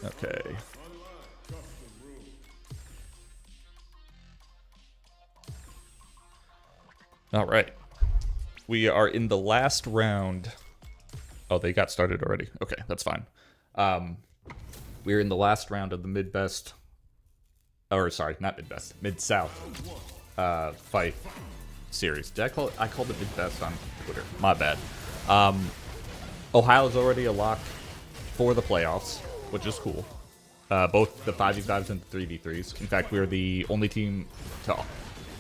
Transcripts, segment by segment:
Okay. All right. We are in the last round. Oh, they got started already. Okay, that's fine. We're in the last round of the Mid-Best. Or, sorry, not Mid-Best. Mid-South fight series. Did I call it? I called it Mid-Best on Twitter. My bad. Ohio's already a lock for the playoffs, which is cool. Both the 5v5s and the 3v3s. In fact, we're the only team to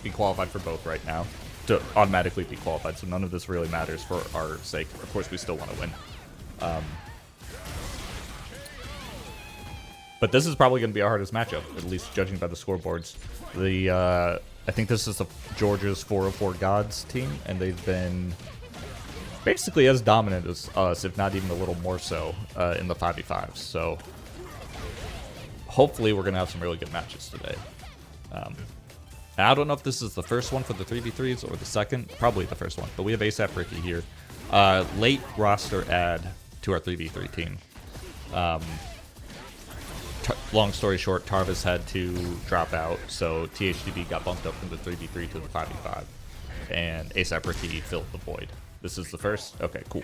be qualified for both right now, to automatically be qualified, so none of this really matters for our sake. Of course, we still want to win. But this is probably going to be our hardest matchup, at least judging by the scoreboards. I think this is the Georgia's 404 Gods team, and they've been basically as dominant as us, if not even a little more so, in the 5v5s. So hopefully we're going to have some really good matches today. I don't know if this is the first one for the 3v3s or the second. Probably the first one, but we have ASAP Ricky here. Late roster add to our 3v3 team. Long story short, Tarvis had to drop out, so THDB got bumped up from the 3v3 to the 5v5, and ASAP Ricky filled the void. This is the first? Okay, cool.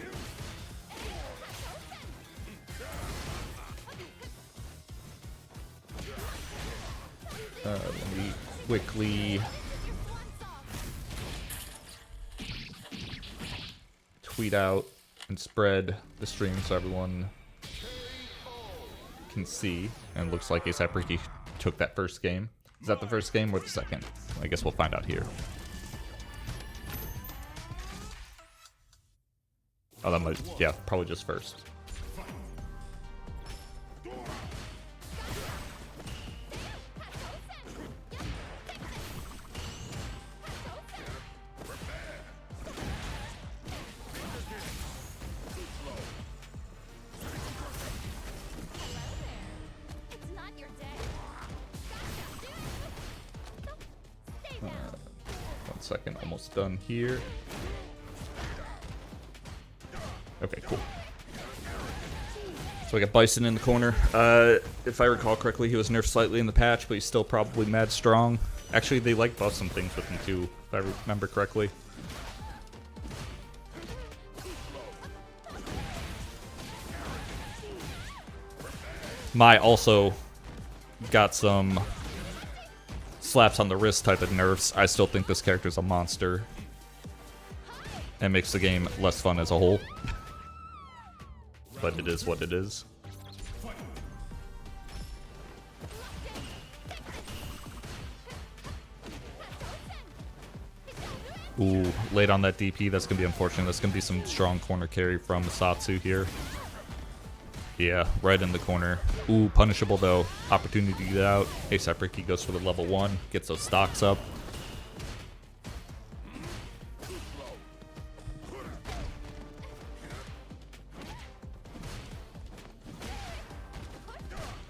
Let me quickly tweet out and spread the stream so everyone can see. And it looks like ASAP Ricky took that first game. Is that the first game or the second? I guess we'll find out here. Oh, that might, yeah, probably just first. Second, almost done here. Okay, cool. So we got Bison in the corner. If I recall correctly, he was nerfed slightly in the patch, but he's still probably mad strong. Actually, they like buff some things with him too, if I remember correctly. Mai also got some slaps on the wrist type of nerfs. I still think this character's a monster and makes the game less fun as a whole. But it is what it is. Ooh, late on that DP. That's going to be unfortunate. That's going to be some strong corner carry from MidSouth here. Yeah, right in the corner. Ooh, punishable though. Opportunity to get out. ASAP Ricky goes for the level 1. Gets those stocks up.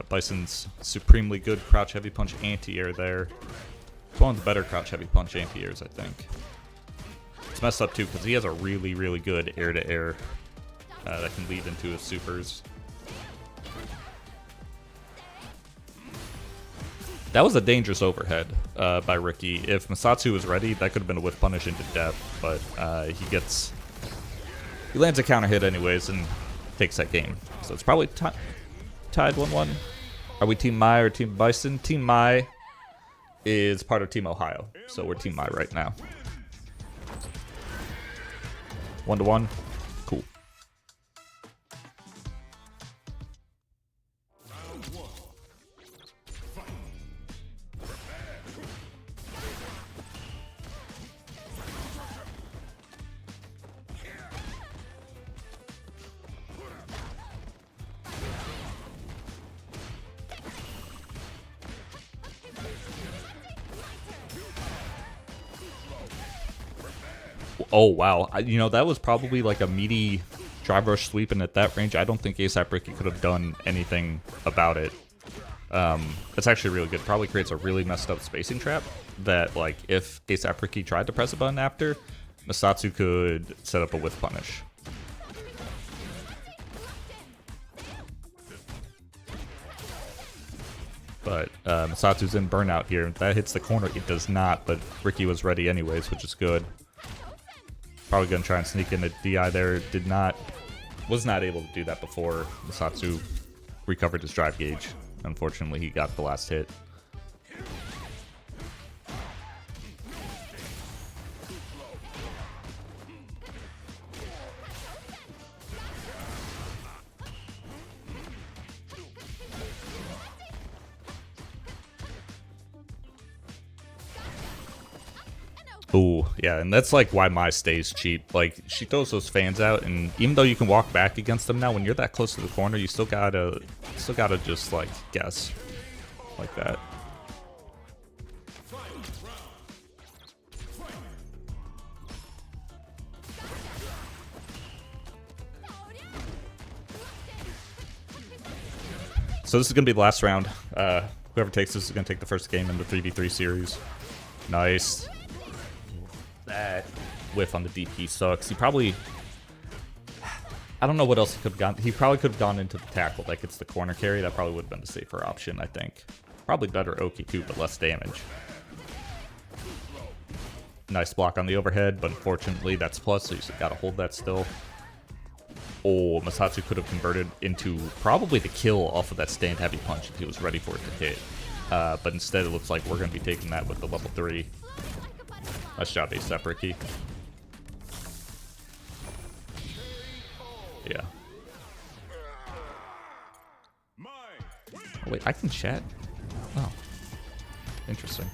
Bison's supremely good crouch heavy punch anti-air there. It's one of the better crouch heavy punch anti-airs, I think. It's messed up too because he has a really, really good air-to-air that can lead into his supers. That was a dangerous overhead by Ricky. If Masatsu was ready, that could have been a whiff punish into death, but he lands a counter hit anyways and takes that game. So it's probably tied 1-1. Are we Team Mai or Team Bison? Team Mai is part of Team Ohio, so we're Team Mai right now. 1-1. Cool. Oh, wow. You know, that was probably like a meaty drive rush sweep, and at that range, I don't think ASAP Ricky could have done anything about it. It's actually really good. Probably creates a really messed up spacing trap that, like, if ASAP Ricky tried to press a button after, Masatsu could set up a whiff punish. But Masatsu's in burnout here. If that hits the corner, it does not, but Ricky was ready anyways, which is good. Probably going to try and sneak in a DI there. Was not able to do that before Masatsu recovered his drive gauge. Unfortunately, he got the last hit. Ooh, yeah, and that's like why my stays cheap. Like, she throws those fans out, and even though you can walk back against them now, when you're that close to the corner, you still gotta just like guess like that. So this is gonna be the last round. Whoever takes this is gonna take the first game in the 3v3 series. Nice. That whiff on the DP sucks. He probably... I don't know what else he could have gone. He probably could have gone into the tackle. That gets the corner carry. That probably would have been the safer option, I think. Probably better Oki too, but less damage. Nice block on the overhead, but unfortunately that's plus, so you gotta hold that still. Oh, Masatsu could have converted into probably the kill off of that stand heavy punch if he was ready for it to hit. But instead it looks like we're going to be taking that with the level 3. Nice job, ASAP Ricky. Yeah. Oh, wait, I can chat? Oh. Interesting.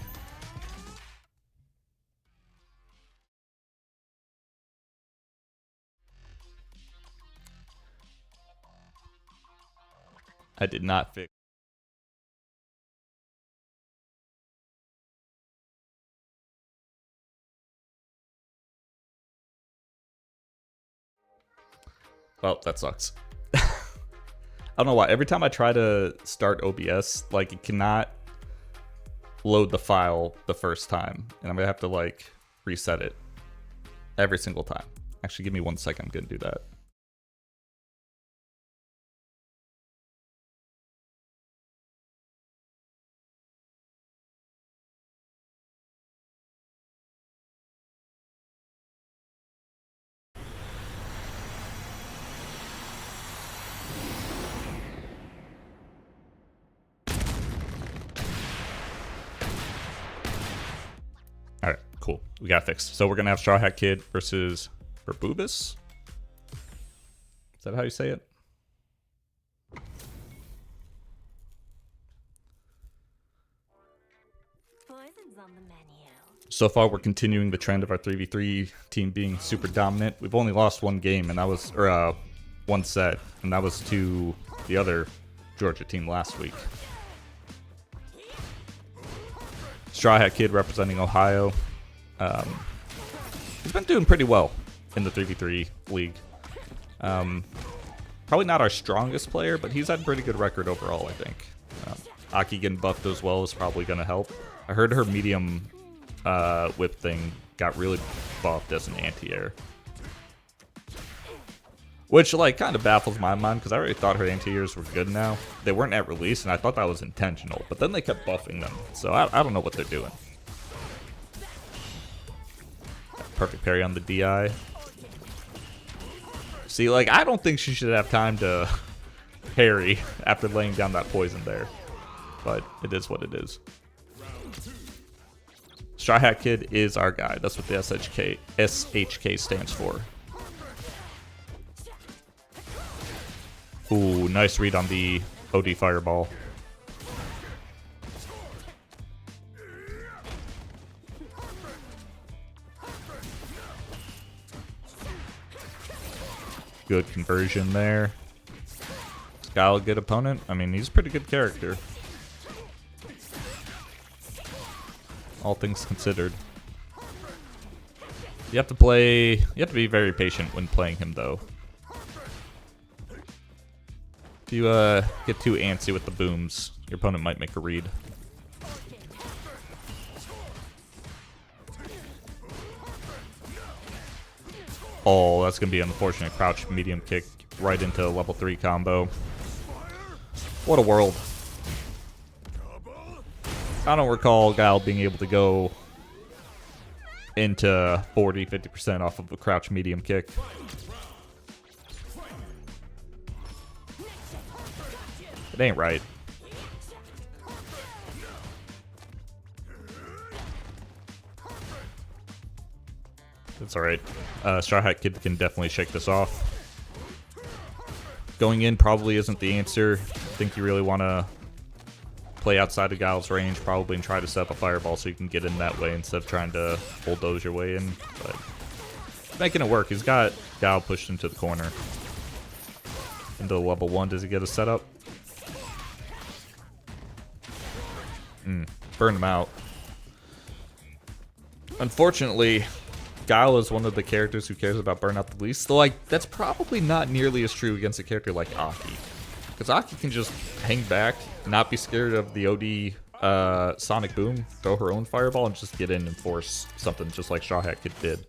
I did not fix. Well, that sucks. I don't know why. Every time I try to start OBS, like, it cannot load the file the first time. And I'm going to have to, like, reset it every single time. Actually, give me 1 second. I'm going to do that. Alright, cool. We got it fixed. So we're going to have Straw Hat Kid versus Burbubus. Is that how you say it? So far, we're continuing the trend of our 3v3 team being super dominant. We've only lost one game, and that was, or one set, and that was to the other Georgia team last week. Straw Hat Kid representing Ohio. He's been doing pretty well in the 3v3 league. Probably not our strongest player, but he's had a pretty good record overall, I think. Aki getting buffed as well is probably going to help. I heard her medium whip thing got really buffed as an anti-air. Which, like, kind of baffles my mind, because I already thought her anti-airs were good now. They weren't at release, and I thought that was intentional. But then they kept buffing them, so I don't know what they're doing. Perfect parry on the DI. See, like, I don't think she should have time to parry after laying down that poison there. But it is what it is. Straw Hat Kid is our guy. That's what the SHK stands for. Ooh, nice read on the OD Fireball. Good conversion there. Got a good opponent. I mean, he's a pretty good character. All things considered. You have to be very patient when playing him, though. If you get too antsy with the booms, your opponent might make a read. Oh, that's going to be an unfortunate crouch medium kick right into a level 3 combo. What a world. I don't recall Guile being able to go into 40-50% off of a crouch medium kick. It ain't right. That's alright. Straw Hat Kid can definitely shake this off. Going in probably isn't the answer. I think you really want to play outside of Guile's range probably and try to set up a fireball so you can get in that way instead of trying to bulldoze your way in. But making it work. He's got Guile pushed into the corner. Into level 1. Does he get a setup? Burn him out. Unfortunately, Guile is one of the characters who cares about burnout the least. Though, like, that's probably not nearly as true against a character like Aki. Because Aki can just hang back, not be scared of the OD Sonic Boom, throw her own fireball, and just get in and force something just like Straw Hat Kid did.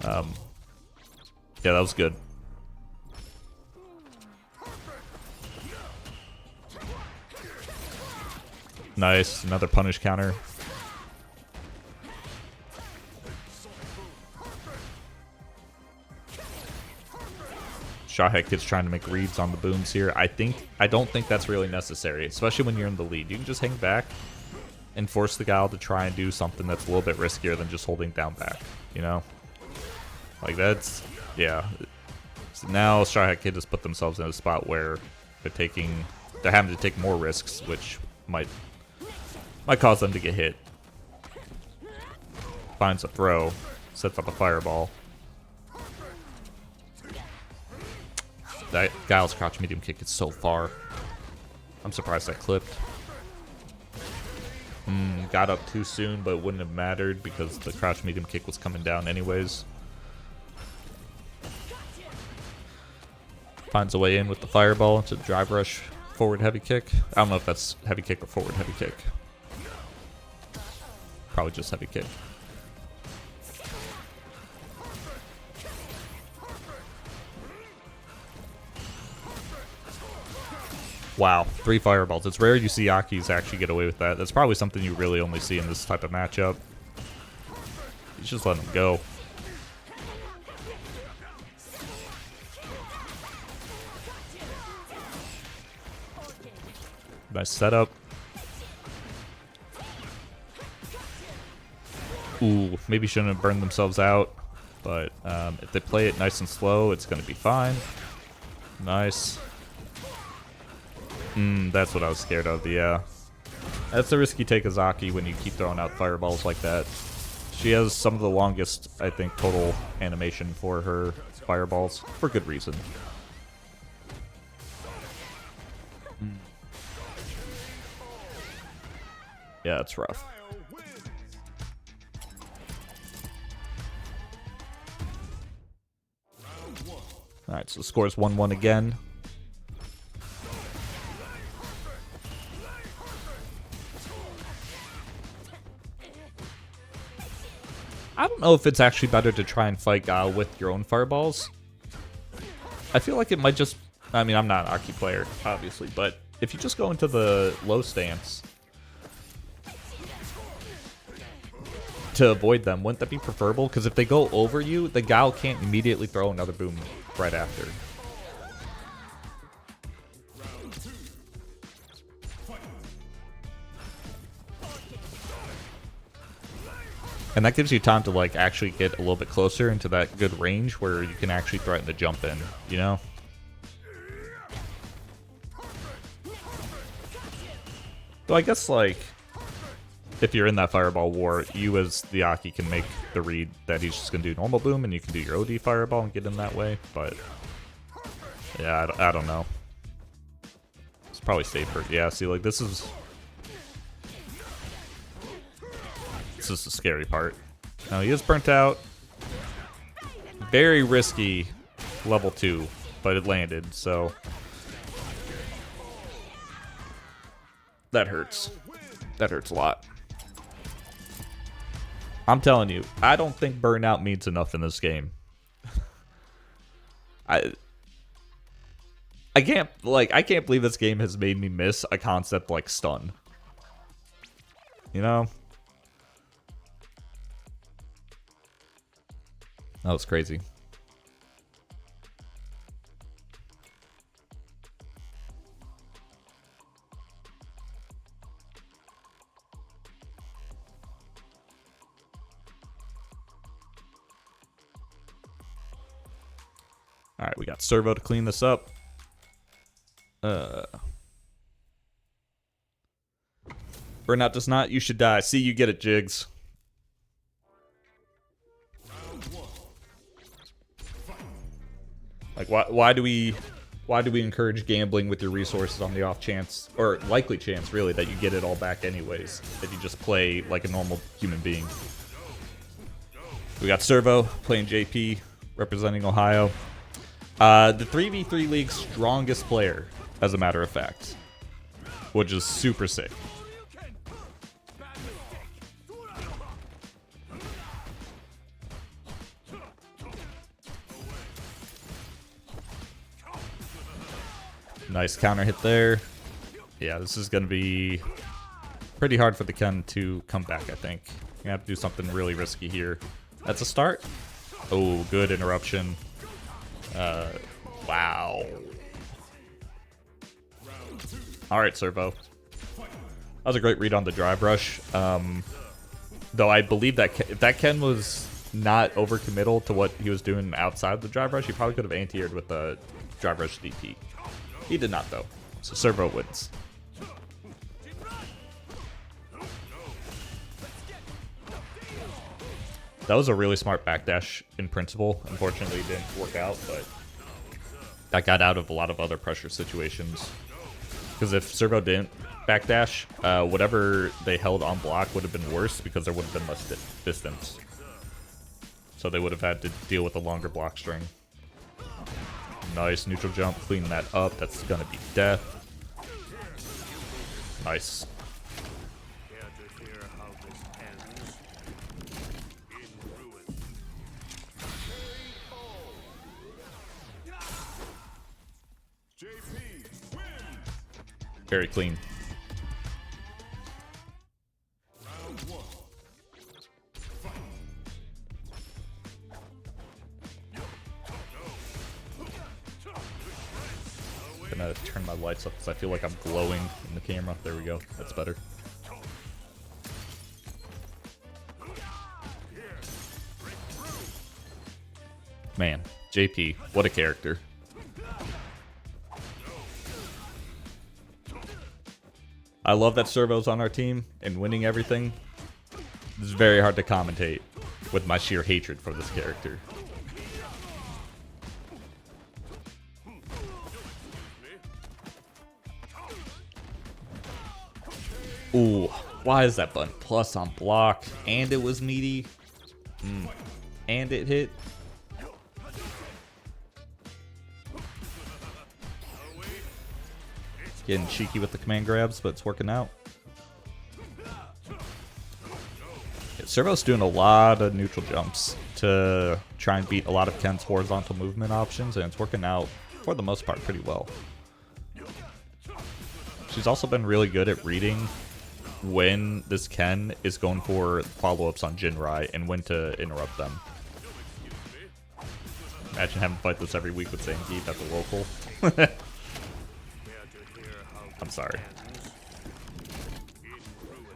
Yeah, that was good. Nice, another punish counter. Straw Hat Kid's trying to make reads on the booms here. I don't think that's really necessary, especially when you're in the lead. You can just hang back and force the Guile to try and do something that's a little bit riskier than just holding down back, you know? Like, that's, yeah. So now Straw Hat Kid has put themselves in a spot where they're having to take more risks, which might cause them to get hit. Finds a throw, sets up a fireball. That Guile's crouch medium kick is so far. I'm surprised that clipped. Got up too soon, but it wouldn't have mattered because the crouch medium kick was coming down anyways. Finds a way in with the fireball into the drive rush forward heavy kick. I don't know if that's heavy kick or forward heavy kick. Probably just heavy kick. Wow, 3 fireballs. It's rare you see Akis actually get away with that. That's probably something you really only see in this type of matchup. He's just letting him go. Nice setup. Ooh, maybe shouldn't have burned themselves out. But if they play it nice and slow, it's going to be fine. Nice. That's what I was scared of, yeah. That's a risky take as Aki when you keep throwing out fireballs like that. She has some of the longest, I think, total animation for her fireballs, for good reason. Yeah, it's rough. Alright, so the score is 1-1 again. I don't know if it's actually better to try and fight Guile with your own fireballs. I feel like it might just... I mean, I'm not an Aki player, obviously, but if you just go into the low stance to avoid them, wouldn't that be preferable? Because if they go over you, the Guile can't immediately throw another boom right after. And that gives you time to, like, actually get a little bit closer into that good range where you can actually threaten to jump in, you know? So I guess, like, if you're in that fireball war, you as the Aki can make the read that he's just going to do normal boom and you can do your OD fireball and get in that way, but yeah, I don't know. It's probably safer. Yeah, see, like, this is the scary part. Now, he is burnt out. Very risky level 2, but it landed, so that hurts. That hurts a lot. I'm telling you, I don't think burnout means enough in this game. I can't believe this game has made me miss a concept like stun. you know? That was crazy. All right, we got Servo to clean this up. Burnout does not. You should die. See, you get it, Jigs. Like, why do we encourage gambling with your resources on the off chance, or likely chance, really, that you get it all back anyways? That you just play like a normal human being. We got Servo playing JP, representing Ohio. The 3v3 League's strongest player, as a matter of fact, which is super sick. Nice counter hit there. Yeah, this is going to be pretty hard for the Ken to come back, I think. You have to do something really risky here. That's a start. Oh, good interruption. Wow. Alright, Servo. That was a great read on the drive rush. Though I believe that if that Ken was not overcommittal to what he was doing outside the drive rush, he probably could have anti-aired with the drive rush DP. He did not, though. So Servo wins. That was a really smart backdash in principle. Unfortunately, it didn't work out, but that got out of a lot of other pressure situations. Because if Servo didn't backdash, whatever they held on block would have been worse because there would have been less distance. So they would have had to deal with a longer block string. Nice neutral jump, clean that up. That's gonna be death. Nice. Very clean. Gonna turn my lights up because I feel like I'm glowing in the camera. There we go. That's better. Man, JP, what a character. I love that Servo's on our team and winning everything. It's very hard to commentate with my sheer hatred for this character. Ooh, why is that button plus on block? And it was meaty. And it hit. Getting cheeky with the command grabs, but it's working out. Yeah, Servo's doing a lot of neutral jumps to try and beat a lot of Ken's horizontal movement options, and it's working out, for the most part, pretty well. She's also been really good at reading when this Ken is going for follow-ups on Jinrai and when to interrupt them. Imagine having to fight this every week with Zangief at the local. I'm sorry.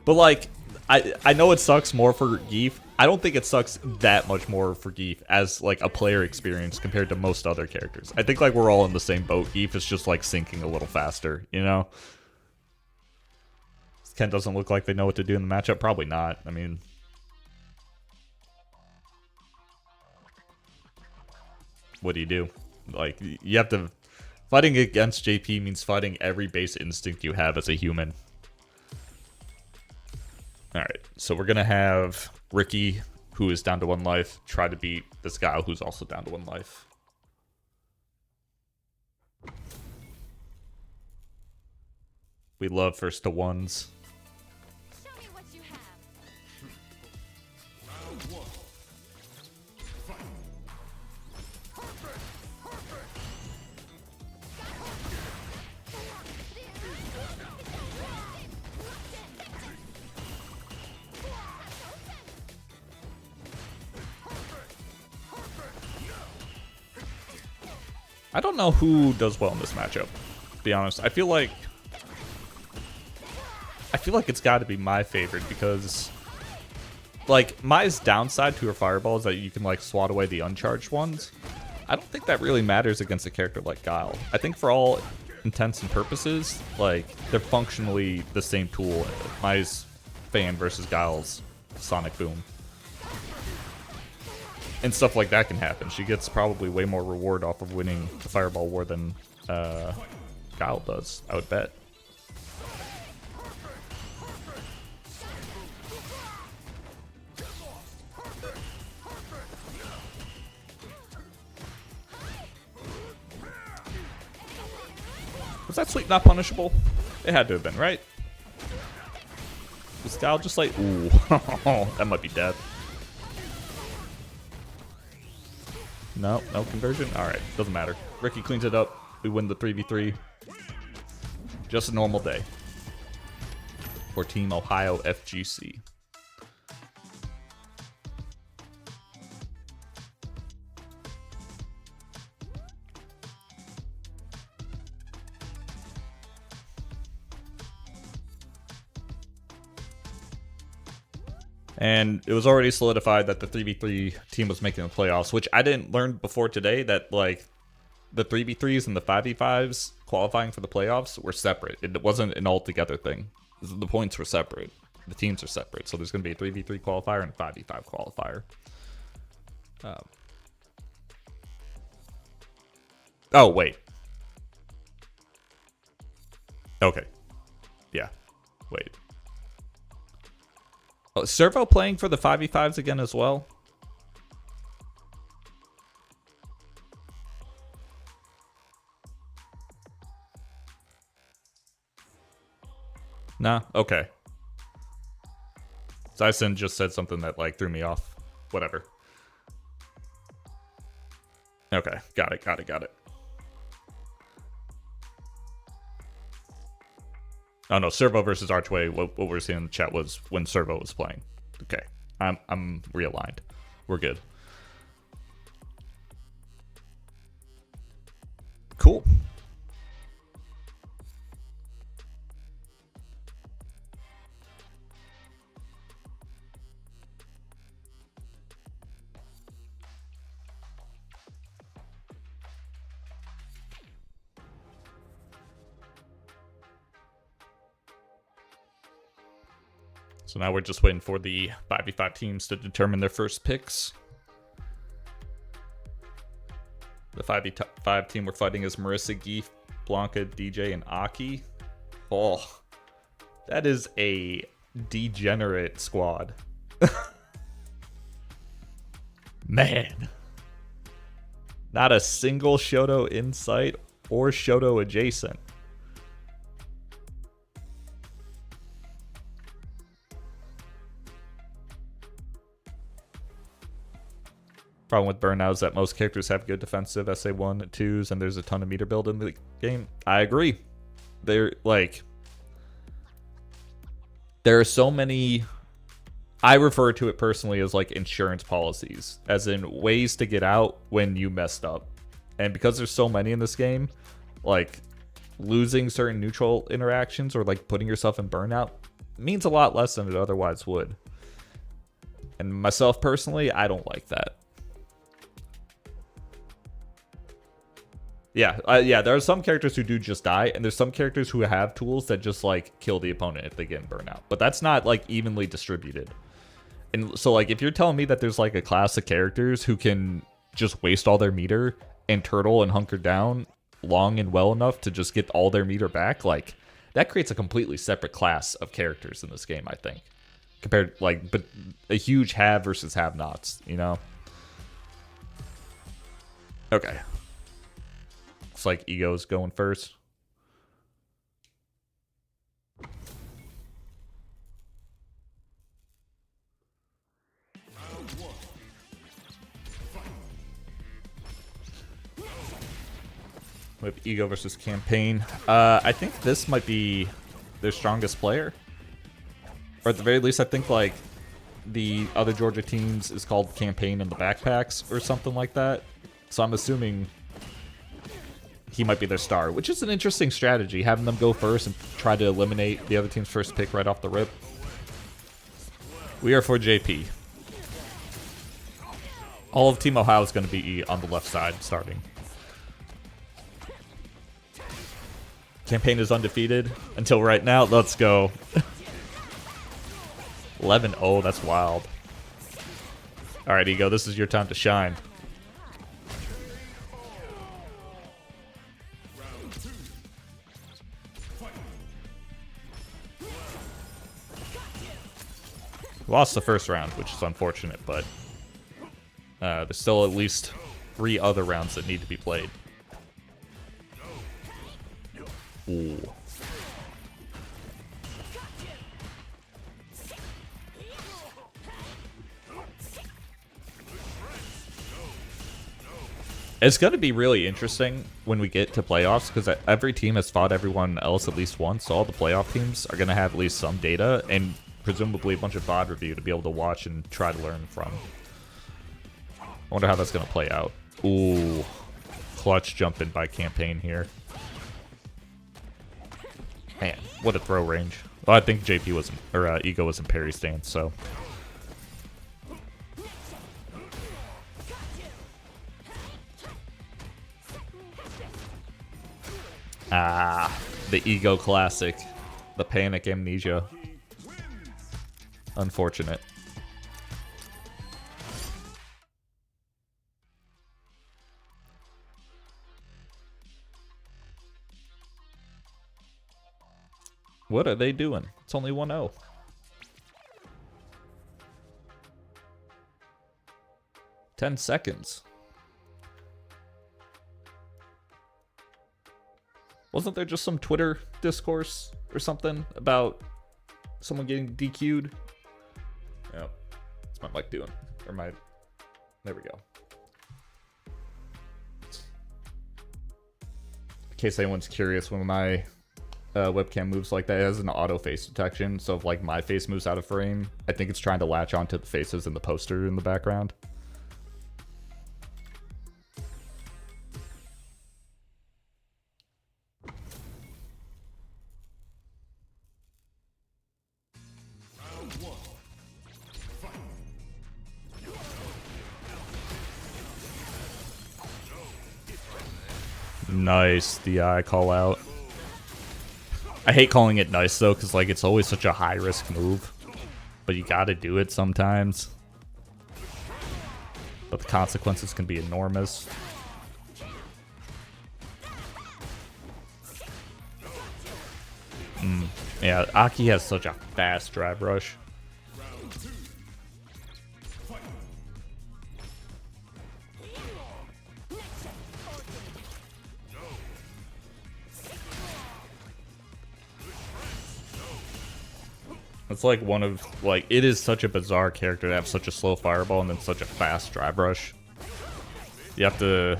But like, I know it sucks more for Geef. I don't think it sucks that much more for Geef as like a player experience compared to most other characters. I think like we're all in the same boat. Geef is just like sinking a little faster, you know? Ken doesn't look like they know what to do in the matchup. Probably not. I mean, what do you do? Like, you have to... Fighting against JP means fighting every base instinct you have as a human. Alright, so we're going to have Ricky, who is down to 1 life, try to beat this guy who's also down to 1 life. We love first to ones. I don't know who does well in this matchup, to be honest. I feel like it's got to be my favorite because, like, Mai's downside to her fireball is that you can, like, swat away the uncharged ones. I don't think that really matters against a character like Guile. I think for all intents and purposes, like, they're functionally the same tool. Mai's Fan versus Guile's Sonic Boom. And stuff like that can happen. She gets probably way more reward off of winning the Fireball War than Guile does, I would bet. Was that sweep not punishable? It had to have been, right? Was Guile just like, ooh, that might be death. No, no conversion? Alright, doesn't matter. Ricky cleans it up. We win the 3v3. Just a normal day for Team OhioFGC. And it was already solidified that the 3v3 team was making the playoffs, which I didn't learn before today, that like the 3v3s and the 5v5s qualifying for the playoffs were separate. It wasn't an all-together thing. The points were separate. The teams are separate. So there's going to be a 3v3 qualifier and a 5v5 qualifier. Oh, wait. Okay. Yeah. Wait. Oh, is Servo playing for the 5v5s again as well? Nah? Okay. Zyson just said something that like threw me off. Whatever. Okay, got it. Oh no, Servo versus Archway. What we're seeing in the chat was when Servo was playing. Okay, I'm realigned. We're good. Cool. So now we're just waiting for the 5v5 teams to determine their first picks. The 5v5 team we're fighting is Marissa, Geef, Blanca, DJ, and Aki. Oh, that is a degenerate squad. Man. Not a single Shoto in sight or Shoto adjacent. Problem with burnout is that most characters have good defensive SA1 2s, and there's a ton of meter build in the game. I agree. They're like, there are so many. I refer to it personally as like insurance policies, as in ways to get out when you messed up. And because there's so many in this game, like losing certain neutral interactions or like putting yourself in burnout means a lot less than it otherwise would. And myself personally, I don't like that. Yeah, there are some characters who do just die, and there's some characters who have tools that just, like, kill the opponent if they get in burnout. But that's not, like, evenly distributed. And so, like, if you're telling me that there's, like, a class of characters who can just waste all their meter and turtle and hunker down long and well enough to just get all their meter back, like, that creates a completely separate class of characters in this game, I think. Compared, like, but a huge have versus have-nots, you know? Okay. Looks like Ego's going first. We have Ego versus Campaign. I think this might be their strongest player. Or at the very least, I think like the other Georgia teams is called Campaign in the Backpacks or something like that. So I'm assuming he might be their star, which is an interesting strategy, having them go first and try to eliminate the other team's first pick right off the rip. We are for JP. All of Team Ohio is going to be on the left side starting. Campaign is undefeated until right now. Let's go. 11-0, that's wild. Alright, Ego, this is your time to shine. Lost the first round, which is unfortunate, but there's still at least 3 other rounds that need to be played. Ooh. It's going to be really interesting when we get to playoffs, because every team has fought everyone else at least once, so all the playoff teams are going to have at least some data, and presumably a bunch of VOD review to be able to watch and try to learn from. I wonder how that's going to play out. Ooh. Clutch jump in by Campaign here. Man, what a throw range. Well, I think JP was, or Ego was in parry stance, so... Ah, the Ego classic. The panic amnesia. Unfortunate. What are they doing? It's only 1-0. Ten seconds. Wasn't there just some Twitter discourse or something about someone getting DQ'd? Yep. That's my mic doing. Or my... There we go. In case anyone's curious, when my webcam moves like that, it has an auto face detection. So if like my face moves out of frame, I think it's trying to latch onto the faces in the poster in the background. Nice DI call out. I hate calling it nice though, because like it's always such a high risk move, but you gotta do it sometimes. But the consequences can be enormous. Yeah, Aki has such a fast drive rush. It's like one of, like, it is such a bizarre character to have such a slow fireball and then such a fast drive rush. You have to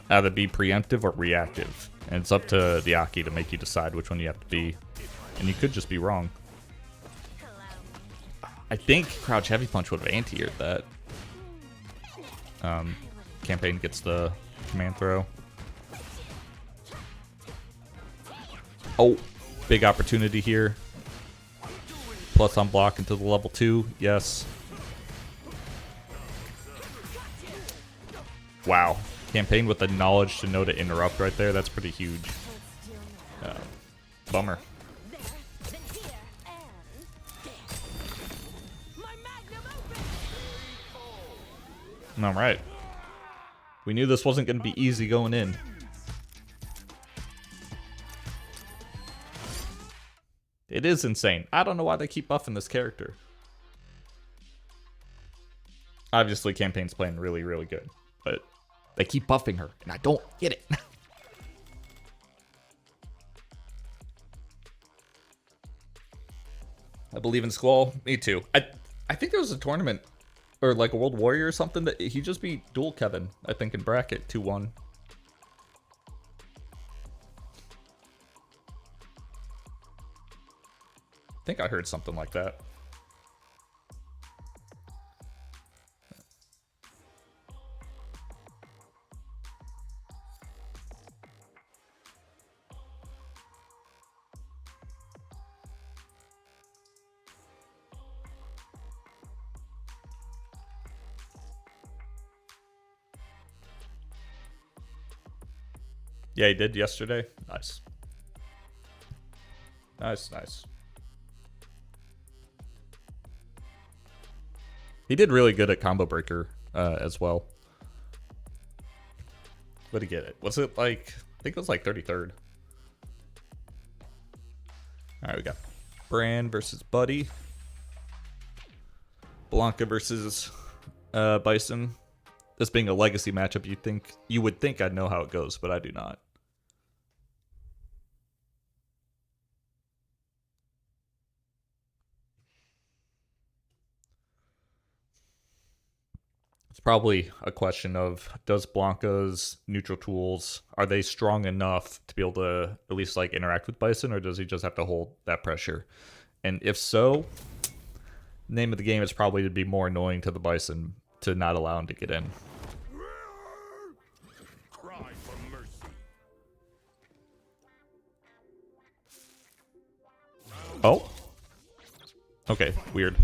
either be preemptive or reactive. And it's up to the Aki to make you decide which one you have to be. And you could just be wrong. I think Crouch Heavy Punch would have anti-aired that. Campaign gets the command throw. Oh, big opportunity here. Plus on block into the level 2. Yes. Wow. Campaign with the knowledge to know to interrupt right there. That's pretty huge. Bummer. All right. We knew this wasn't going to be easy going in. It is insane. I don't know why they keep buffing this character. Obviously, Campaign's playing really, really good. But they keep buffing her, and I don't get it. I believe in Squall. Me too. I think there was a tournament, or like a World Warrior or something, that he just beat Dual Kevin, I think, in bracket 2-1. I think I heard something like that. Yeah, he did yesterday. Nice. Nice, nice. He did really good at Combo Breaker as well. What did he get it? Was it like, I think it was like 33rd. Alright, we got Brand versus Buddy. Blanca versus Bison. This being a legacy matchup, you would think I'd know how it goes, but I do not. It's probably a question of, does Blanca's neutral tools, are they strong enough to be able to at least like interact with Bison, or does he just have to hold that pressure? And if so, name of the game is probably to be more annoying to the Bison to not allow him to get in. Cry for mercy. Oh. Okay, weird.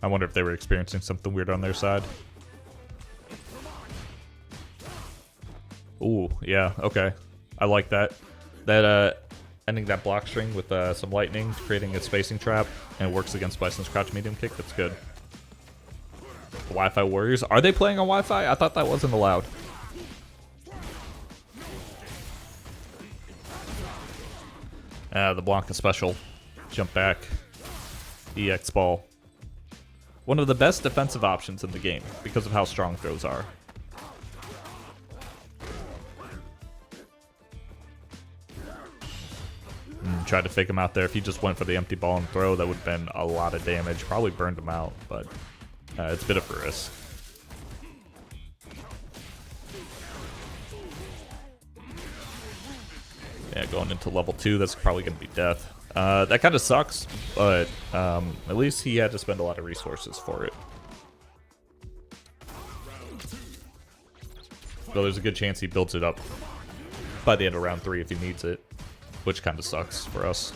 I wonder if they were experiencing something weird on their side. Ooh, yeah, okay. I like that. That, ending that block string with some lightning, creating a spacing trap, and it works against Bison's crouch medium kick. That's good. Wi-Fi Warriors. Are they playing on Wi-Fi? I thought that wasn't allowed. The Blanca special. Jump back. EX ball. One of the best defensive options in the game because of how strong throws are. Tried to fake him out there. If he just went for the empty ball and throw, that would have been a lot of damage. Probably burned him out, but it's a bit of a risk. Yeah, going into level 2, that's probably going to be death. That kind of sucks, but at least he had to spend a lot of resources for it. So there's a good chance he builds it up by the end of round 3 if he needs it, which kind of sucks for us.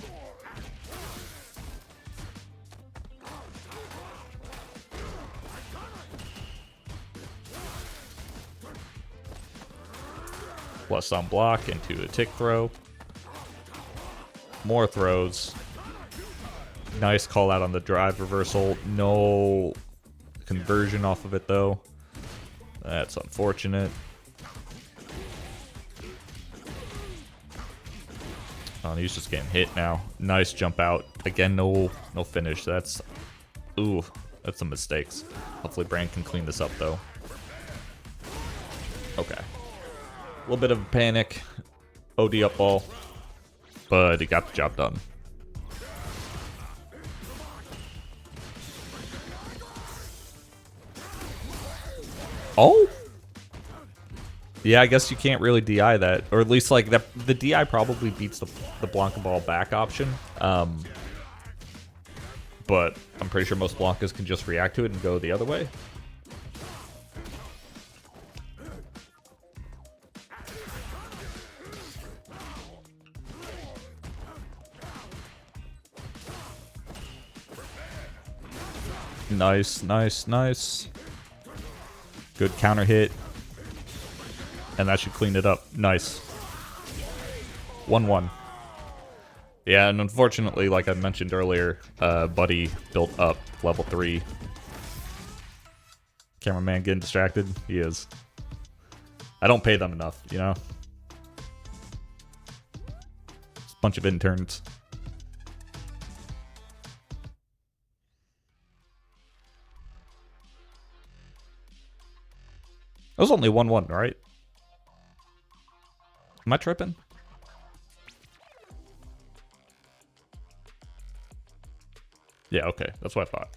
Plus on block into a tick throw. More throws. Nice call out on the drive reversal. No conversion off of it though. That's unfortunate. Oh, he's just getting hit now. Nice jump out. Again, no finish. That's some mistakes. Hopefully Brand can clean this up though. Okay. A little bit of a panic. OD up ball. But he got the job done. Oh? Yeah, I guess you can't really DI that. Or at least, like, the DI probably beats the Blanca ball back option. But I'm pretty sure most Blancas can just react to it and go the other way. Nice, nice, nice. Good counter hit. And that should clean it up. Nice. 1-1. Yeah, and unfortunately, like I mentioned earlier, Buddy built up level 3. Cameraman getting distracted? He is. I don't pay them enough, you know? It's a bunch of interns. It was only 1-1, right? Am I tripping? Yeah, okay. That's what I thought.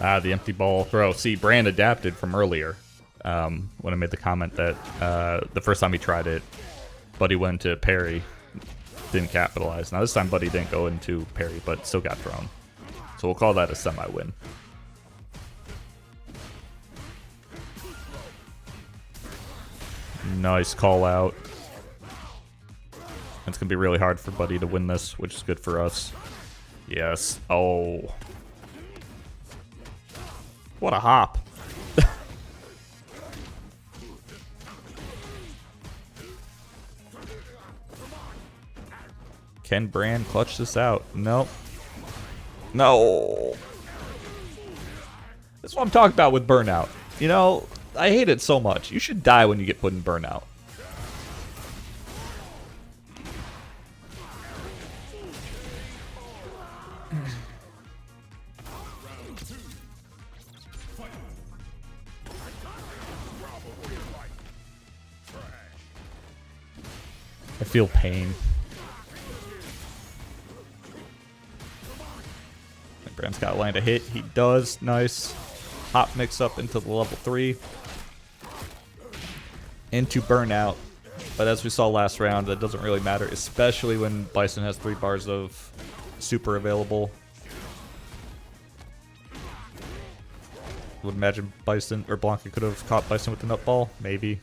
Ah, the empty ball throw. See, Brand adapted from earlier. when I made the comment that the first time he tried it, Buddy went to parry, didn't capitalize. Now this time Buddy didn't go into parry, but still got thrown. So we'll call that a semi-win. Nice call out. It's going to be really hard for Buddy to win this, which is good for us. Yes. Oh. What a hop. Can Brand clutch this out? Nope. No. That's what I'm talking about with burnout. You know, I hate it so much. You should die when you get put in burnout. I feel pain. Brand's got to land a hit. He does. Nice. Hop mix up into the level 3. Into burnout. But as we saw last round, that doesn't really matter, especially when Bison has 3 bars of super available. Would imagine Bison or Blanca could have caught Bison with the nut ball. Maybe.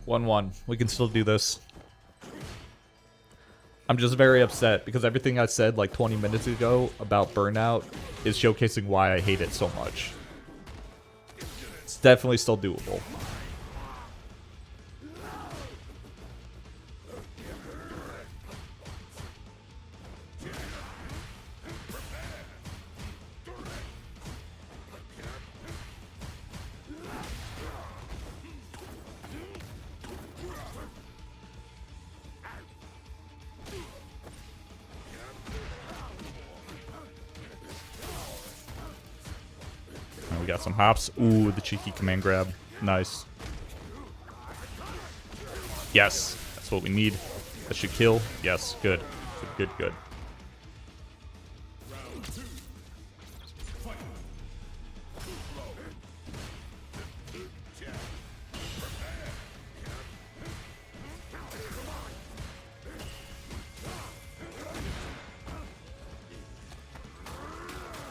Round 1-1. We can still do this. I'm just very upset because everything I said like 20 minutes ago about burnout is showcasing why I hate it so much. It's definitely still doable. We got some hops. Ooh, the cheeky command grab. Nice. Yes, that's what we need. That should kill. Yes, good. Good, good, good.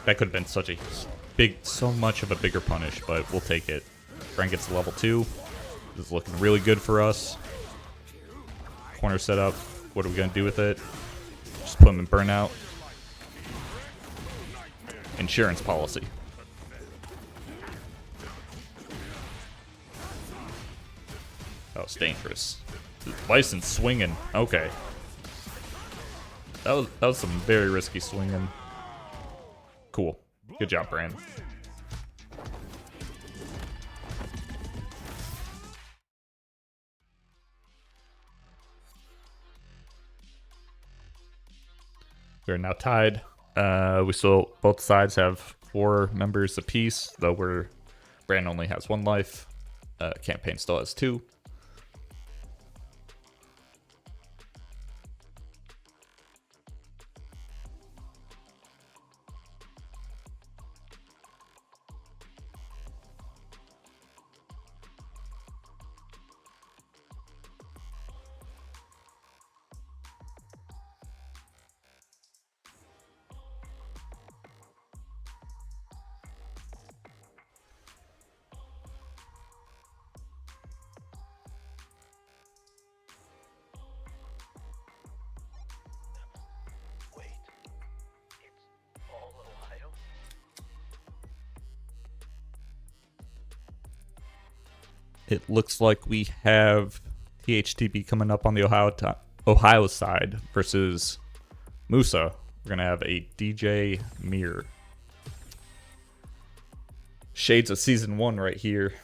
That could have been such a so much of a bigger punish, but we'll take it. Brand gets to level 2. This is looking really good for us. Corner setup. What are we going to do with it? Just put him in burnout. Insurance policy. That was dangerous. Bison swinging. Okay. That was some very risky swinging. Cool. Good job, Brand. We're now tied. We still, both sides have 4 members apiece, though Brand only has 1 life. Campaign still has 2. It looks like we have THTB coming up on the Ohio side versus Musa. We're going to have a DJ Mirror. Shades of Season 1 right here.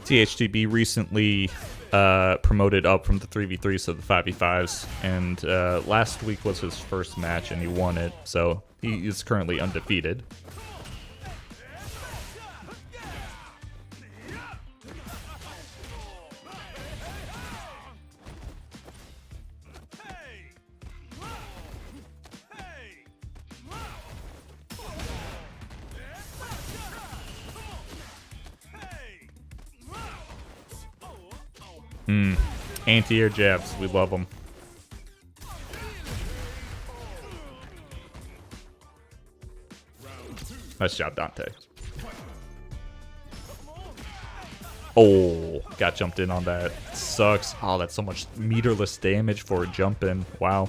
THTB recently promoted up from the 3v3s to the 5v5s, and last week was his first match, and he won it, so he is currently undefeated. Anti-air jabs, we love them. Nice job, Dante. Oh, got jumped in on that. Sucks. Oh, that's so much meterless damage for a jump in. Wow.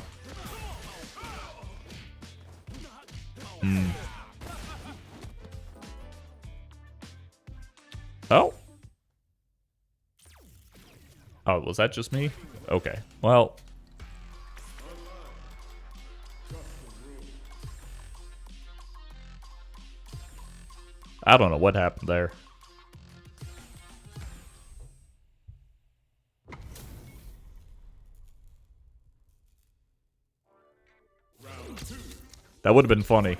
Oh. Oh, was that just me? Okay. Well. I don't know what happened there. That would have been funny.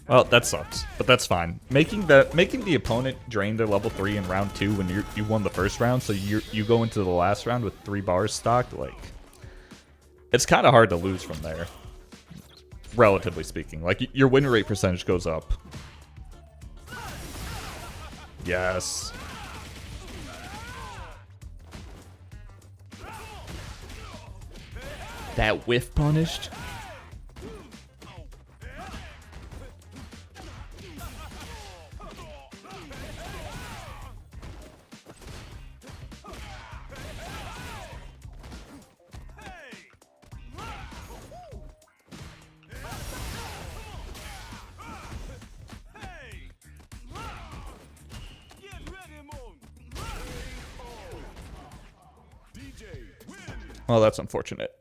Well, that sucks, but that's fine. Making the opponent drain their level 3 in round 2 when you won the first round, so you go into the last round with 3 bars stocked, like, it's kind of hard to lose from there, relatively speaking. Like, your win rate percentage goes up. Yes. That whiff punished. Well, that's unfortunate.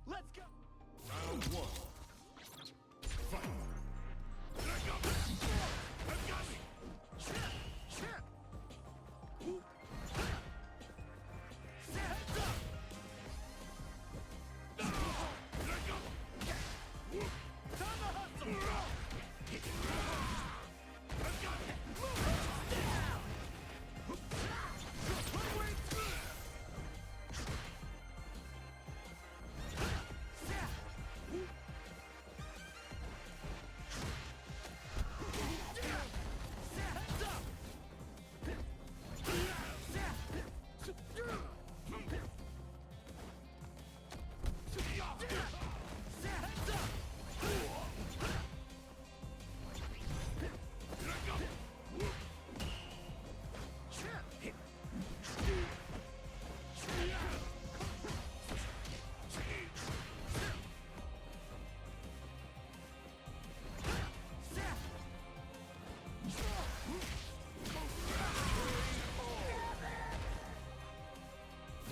Let's go! Round one. Fight! I got this! I got it! Chip! Chip! Heads up! I got it! Time to hustle! I got it! Down! One way through!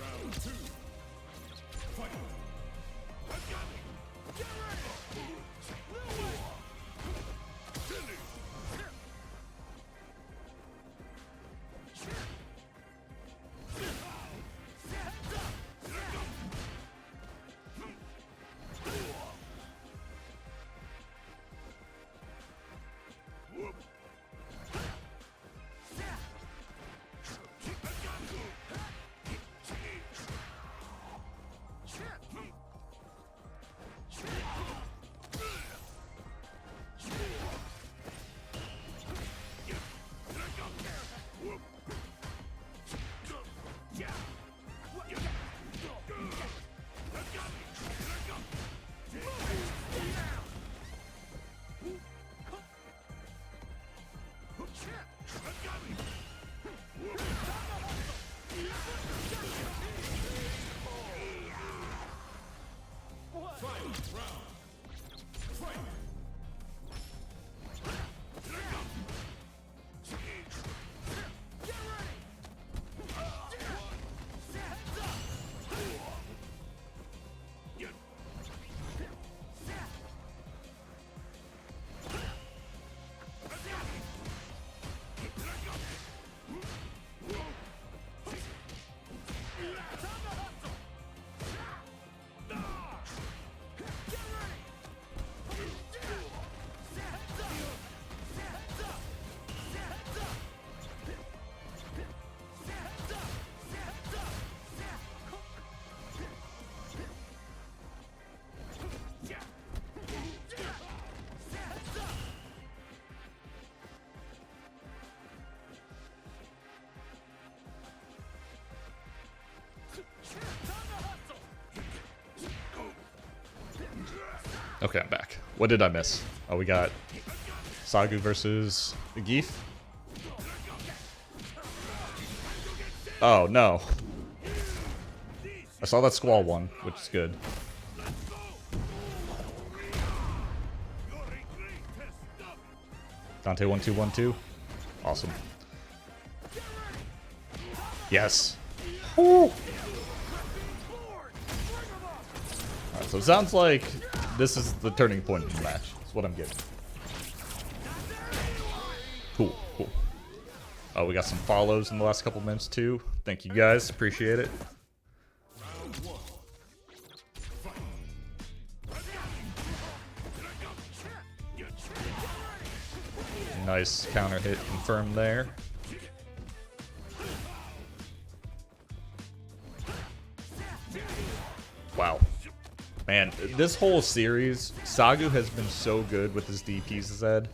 Round two. Fight! I got Okay, I'm back. What did I miss? Oh, we got Sagu versus Geef. Oh, no. I saw that Squall one, which is good. Dante 1-2-1-2. Awesome. Yes. Alright, so it sounds like this is the turning point in the match. That's what I'm getting. Cool, cool. Oh, we got some follows in the last couple minutes too. Thank you guys, appreciate it. Nice counter hit confirmed there. Wow. Man, this whole series, Sagu has been so good with his DPs as Ed.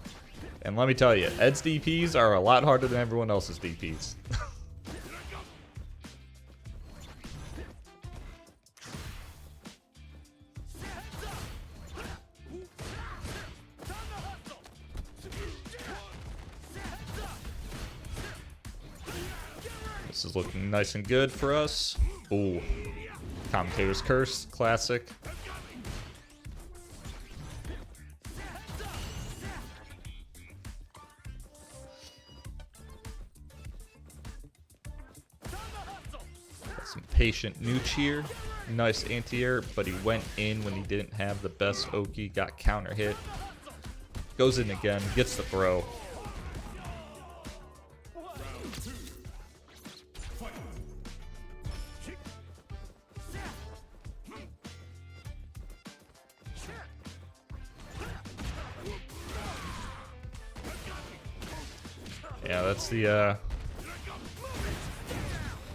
And let me tell you, Ed's DPs are a lot harder than everyone else's DPs. This is looking nice and good for us. Ooh. Commentator's Curse, classic. Got some patient Nooch here. Nice anti-air, but he went in when he didn't have the best Oki. Got counter hit. Goes in again, gets the throw. Yeah, that's the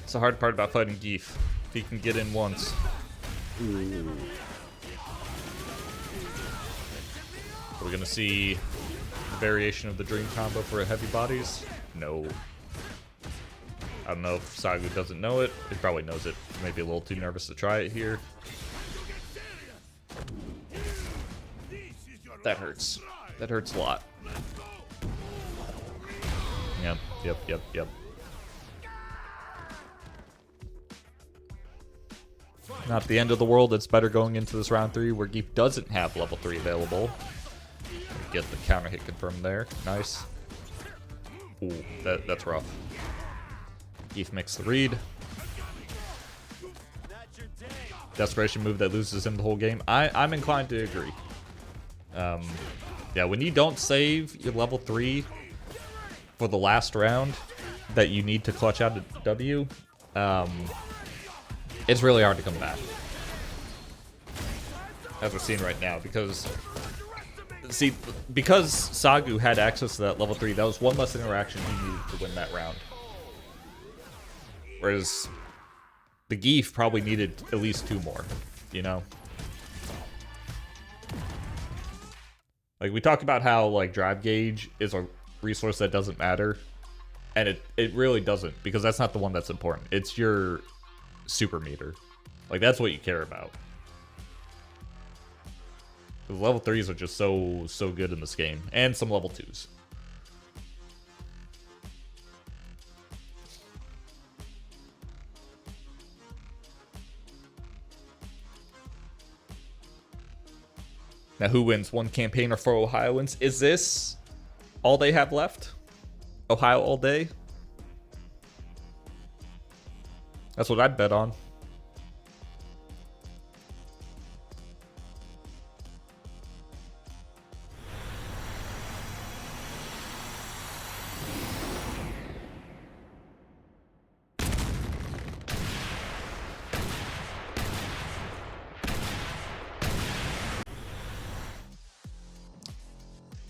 it's the hard part about fighting Geef. If he can get in once. Ooh. Are we gonna see a variation of the dream combo for heavy bodies? No. I don't know if Sagu doesn't know it. He probably knows it. Maybe a little too nervous to try it here. That hurts. That hurts a lot. Yep. Not the end of the world. It's better going into this round 3 where Geef doesn't have level 3 available. Get the counter hit confirmed there. Nice. Ooh, that's rough. Geef makes the read. Desperation move that loses him the whole game. I'm inclined to agree. Yeah, when you don't save your level 3 for the last round that you need to clutch out a W, it's really hard to come back. As we're seeing right now, because Sagu had access to that level 3, that was one less interaction he needed to win that round. Whereas the Geef probably needed at least 2 more, you know? Like, we talk about how, like, drive gauge is a resource that doesn't matter, and it really doesn't, because that's not the one that's important. It's your super meter. Like, that's what you care about. The level 3s are just so good in this game, and some level 2s. Now, who wins? One campaign or 4 Ohioans? Is this all they have left? Ohio all day? That's what I'd bet on.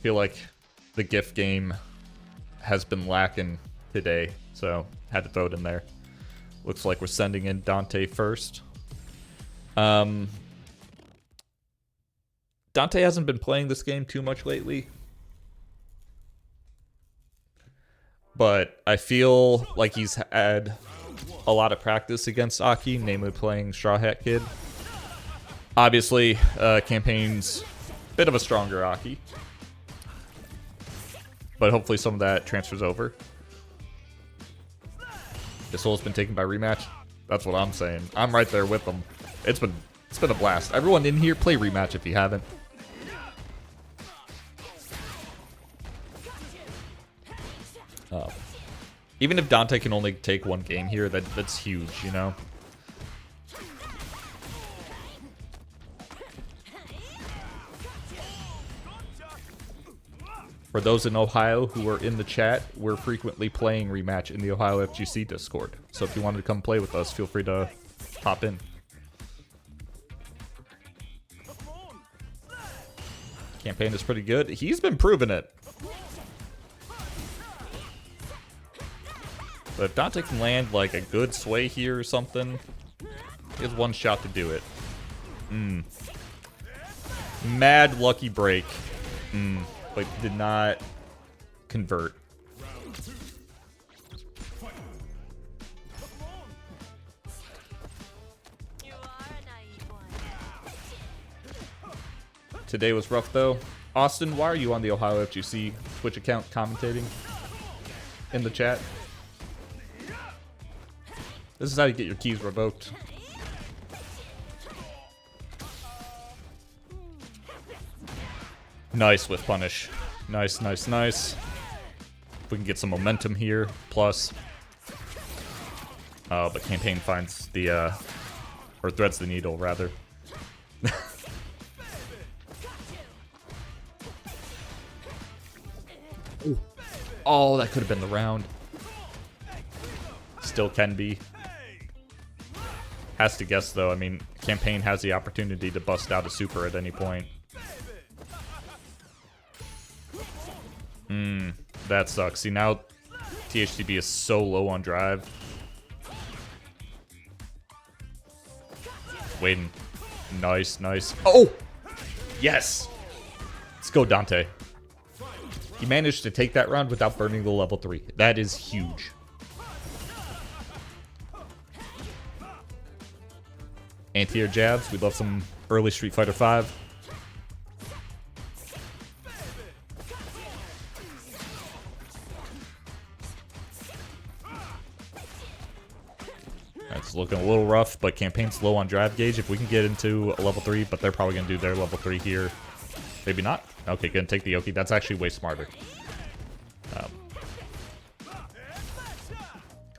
Feel like the GIF game has been lacking today, so had to throw it in there. Looks like we're sending in Dante first. Dante hasn't been playing this game too much lately, but I feel like he's had a lot of practice against Aki, namely playing Straw Hat Kid. Obviously, campaign's a bit of a stronger Aki, but hopefully some of that transfers over. This soul's been taken by rematch. That's what I'm saying. I'm right there with them. It's been a blast. Everyone in here, play rematch if you haven't. Even if Dante can only take one game here, that's huge, you know? For those in Ohio who are in the chat, we're frequently playing rematch in the OhioFGC Discord. So if you wanted to come play with us, feel free to hop in. Campaign is pretty good. He's been proving it. But if Dante can land like a good sway here or something, he has one shot to do it. Mad lucky break. But did not convert. Today was rough though. Austin, why are you on the OhioFGC Twitch account commentating in the chat? This is how you get your keys revoked. Nice with punish. Nice, nice, nice. We can get some momentum here. Plus. Oh, but campaign finds the, or threads the needle, rather. Oh, that could have been the round. Still can be. Has to guess, though. I mean, campaign has the opportunity to bust out a super at any point. That sucks. See, now THTB is so low on drive. Waiting. Nice, nice. Oh! Yes! Let's go, Dante. He managed to take that round without burning the level 3. That is huge. Anti-air jabs. We love some early Street Fighter 5. It's looking a little rough, but campaign's low on drive gauge. If we can get into a level 3, but they're probably going to do their level 3 here. Maybe not. Okay, gonna take the Yoki. That's actually way smarter. Come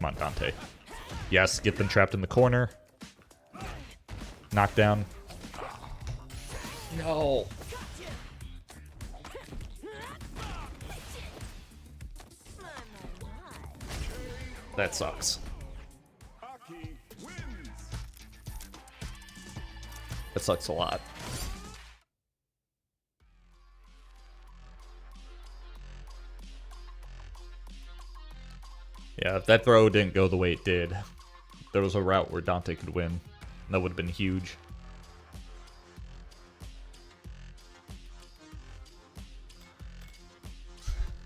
on, Dante. Yes, get them trapped in the corner. Knockdown. No. That sucks. That sucks a lot. Yeah, if that throw didn't go the way it did, there was a route where Dante could win. That would have been huge.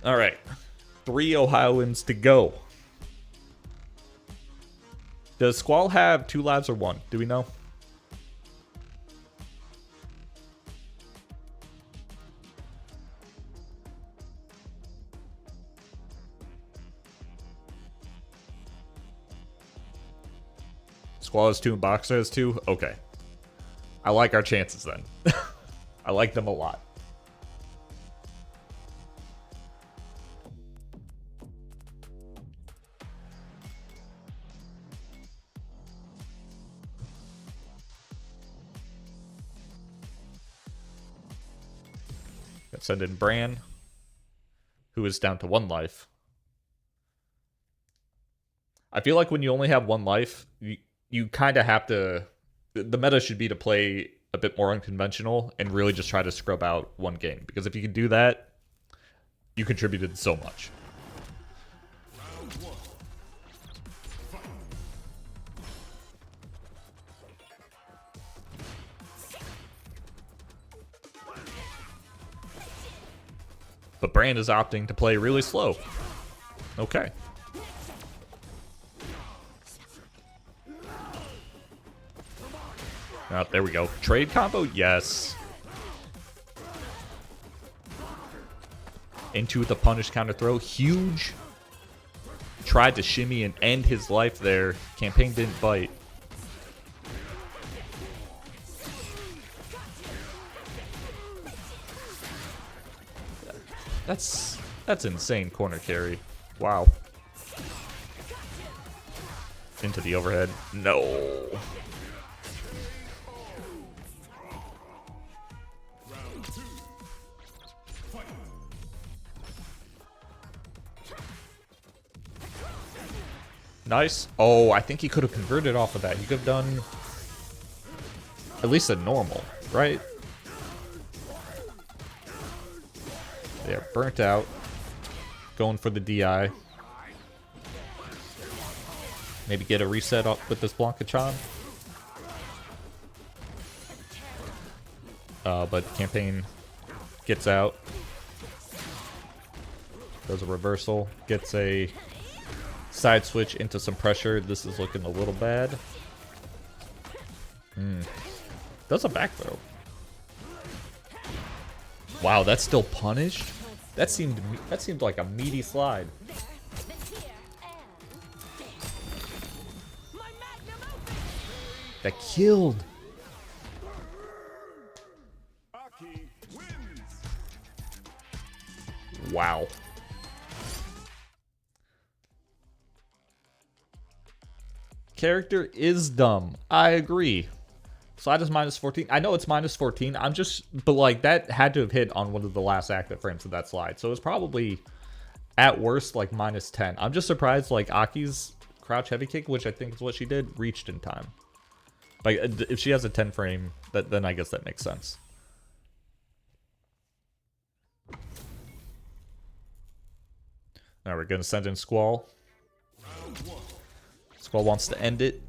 Alright. 3 Ohioans to go. Does Squall have 2 lives or 1? Do we know? Squall has 2 and Boxer has 2? Okay. I like our chances then. I like them a lot. Let's send in Bran, who is down to 1 life. I feel like when you only have 1 life, you kind of have to... The meta should be to play a bit more unconventional and really just try to scrub out 1 game. Because if you can do that, you contributed so much. But Bran is opting to play really slow. Okay. Oh, there we go. Trade combo? Yes. Into the punish counter throw. Huge. Tried to shimmy and end his life there. Campaign didn't bite. That's insane corner carry. Wow. Into the overhead. No. Nice. Oh, I think he could have converted off of that. He could have done at least a normal, right? They're burnt out. Going for the DI. Maybe get a reset up with this Blanca-chan. But campaign gets out. Does a reversal. Gets a side switch into some pressure. This is looking a little bad. Does a back throw. Wow, that's still punished? That seemed like a meaty slide. That killed. Aki wins. Wow. Character is dumb. I agree. Slide is minus 14. I know it's minus 14. But like that had to have hit on one of the last active frames of that slide. So it's probably at worst like minus 10. I'm just surprised like Aki's crouch heavy kick, which I think is what she did, reached in time. Like if she has a 10 frame, then I guess that makes sense. Now we're gonna send in Squall. Squall wants to end it.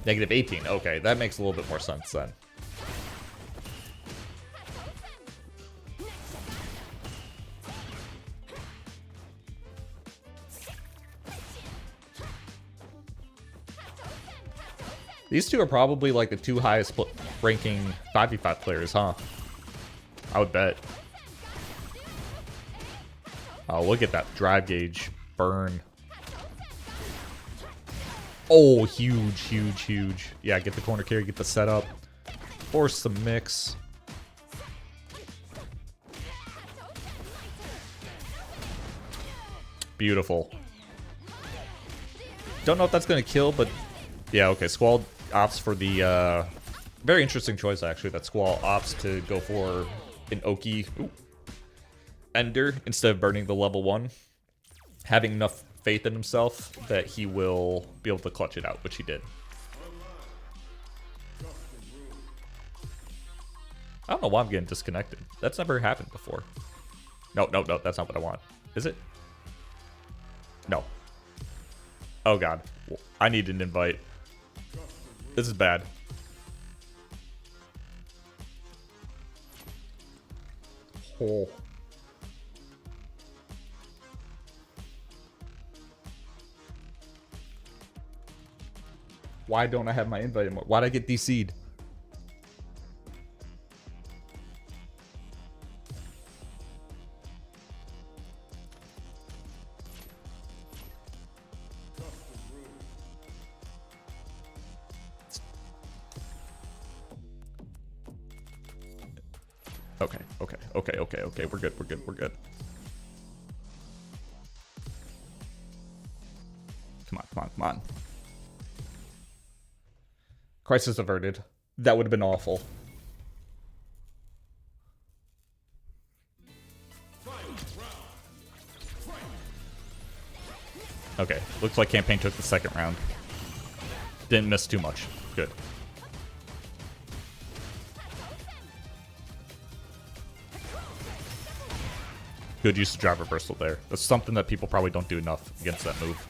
Negative 18. Okay, that makes a little bit more sense then. These two are probably like the 2 highest ranking 5v5 players, huh? I would bet. Oh, look at that drive gauge burn. Oh, huge, huge, huge. Yeah, get the corner carry, get the setup. Force the mix. Beautiful. Don't know if that's going to kill, but... Yeah, okay. Squall opts for the... very interesting choice, actually, that Squall opts to go for an Oki Ender instead of burning the level 1. Having enough faith in himself that he will be able to clutch it out, which he did. I don't know why I'm getting disconnected. That's never happened before. No, no, no, that's not what I want. Is it? No. Oh god. I need an invite. This is bad. Oh. Why don't I have my invite anymore? Why'd I get DC'd? Okay, okay, okay, okay, okay. We're good, we're good, we're good. Come on, come on, come on. Crisis averted. That would have been awful. Okay, looks like Campaign took the second round. Didn't miss too much. Good. Good use of drive reversal there. That's something that people probably don't do enough against that move.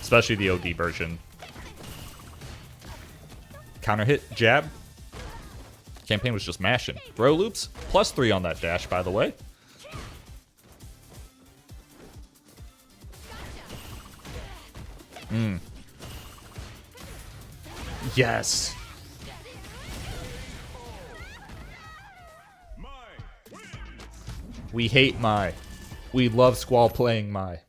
Especially the OD version. Counter hit, jab. Campaign was just mashing. Throw loops, +3 on that dash, by the way. Yes. We hate Mai. We love Squall playing Mai.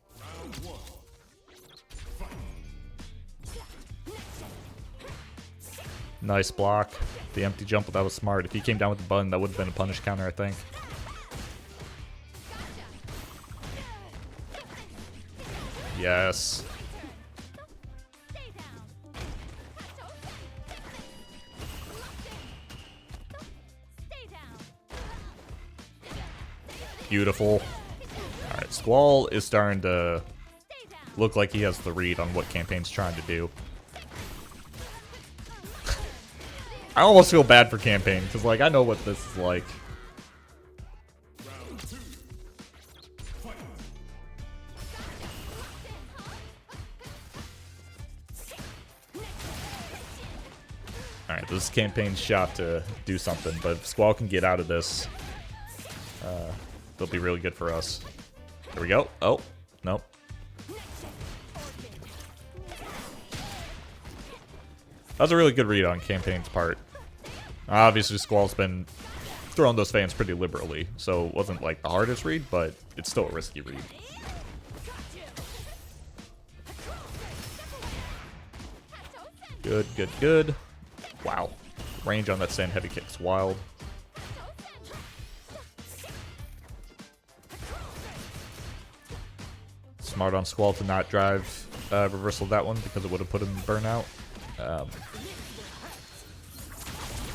Nice block. The empty jump, that was smart. If he came down with the button, that would have been a punish counter, I think. Yes. Beautiful. Alright, Squall is starting to look like he has the read on what Campaign's trying to do. I almost feel bad for Campaign, because, like, I know what this is like. Alright, this is Campaign's shot to do something, but if Squall can get out of this, they'll be really good for us. There we go. Oh, nope. That was a really good read on Campaign's part. Obviously, Squall's been throwing those fans pretty liberally, so it wasn't like the hardest read, but it's still a risky read. Good, good, good. Wow. Range on that sand heavy kick's wild. Smart on Squall to not drive reversal that one because it would have put him in burnout.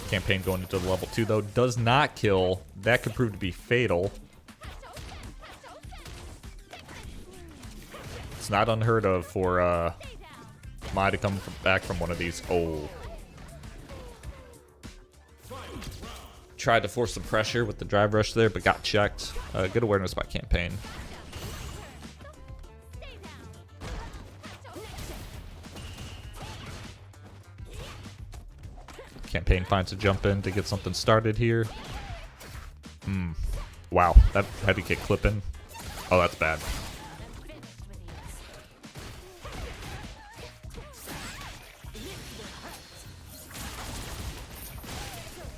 Campaign going into the level 2 though does not kill. That could prove to be fatal. It's not unheard of for Mai to come back from one of these. Oh. Tried to force some pressure with the drive rush there, but got checked. Good awareness by Campaign. Campaign finds a jump in to get something started here. Wow, that heavy kick clipping. Oh, that's bad.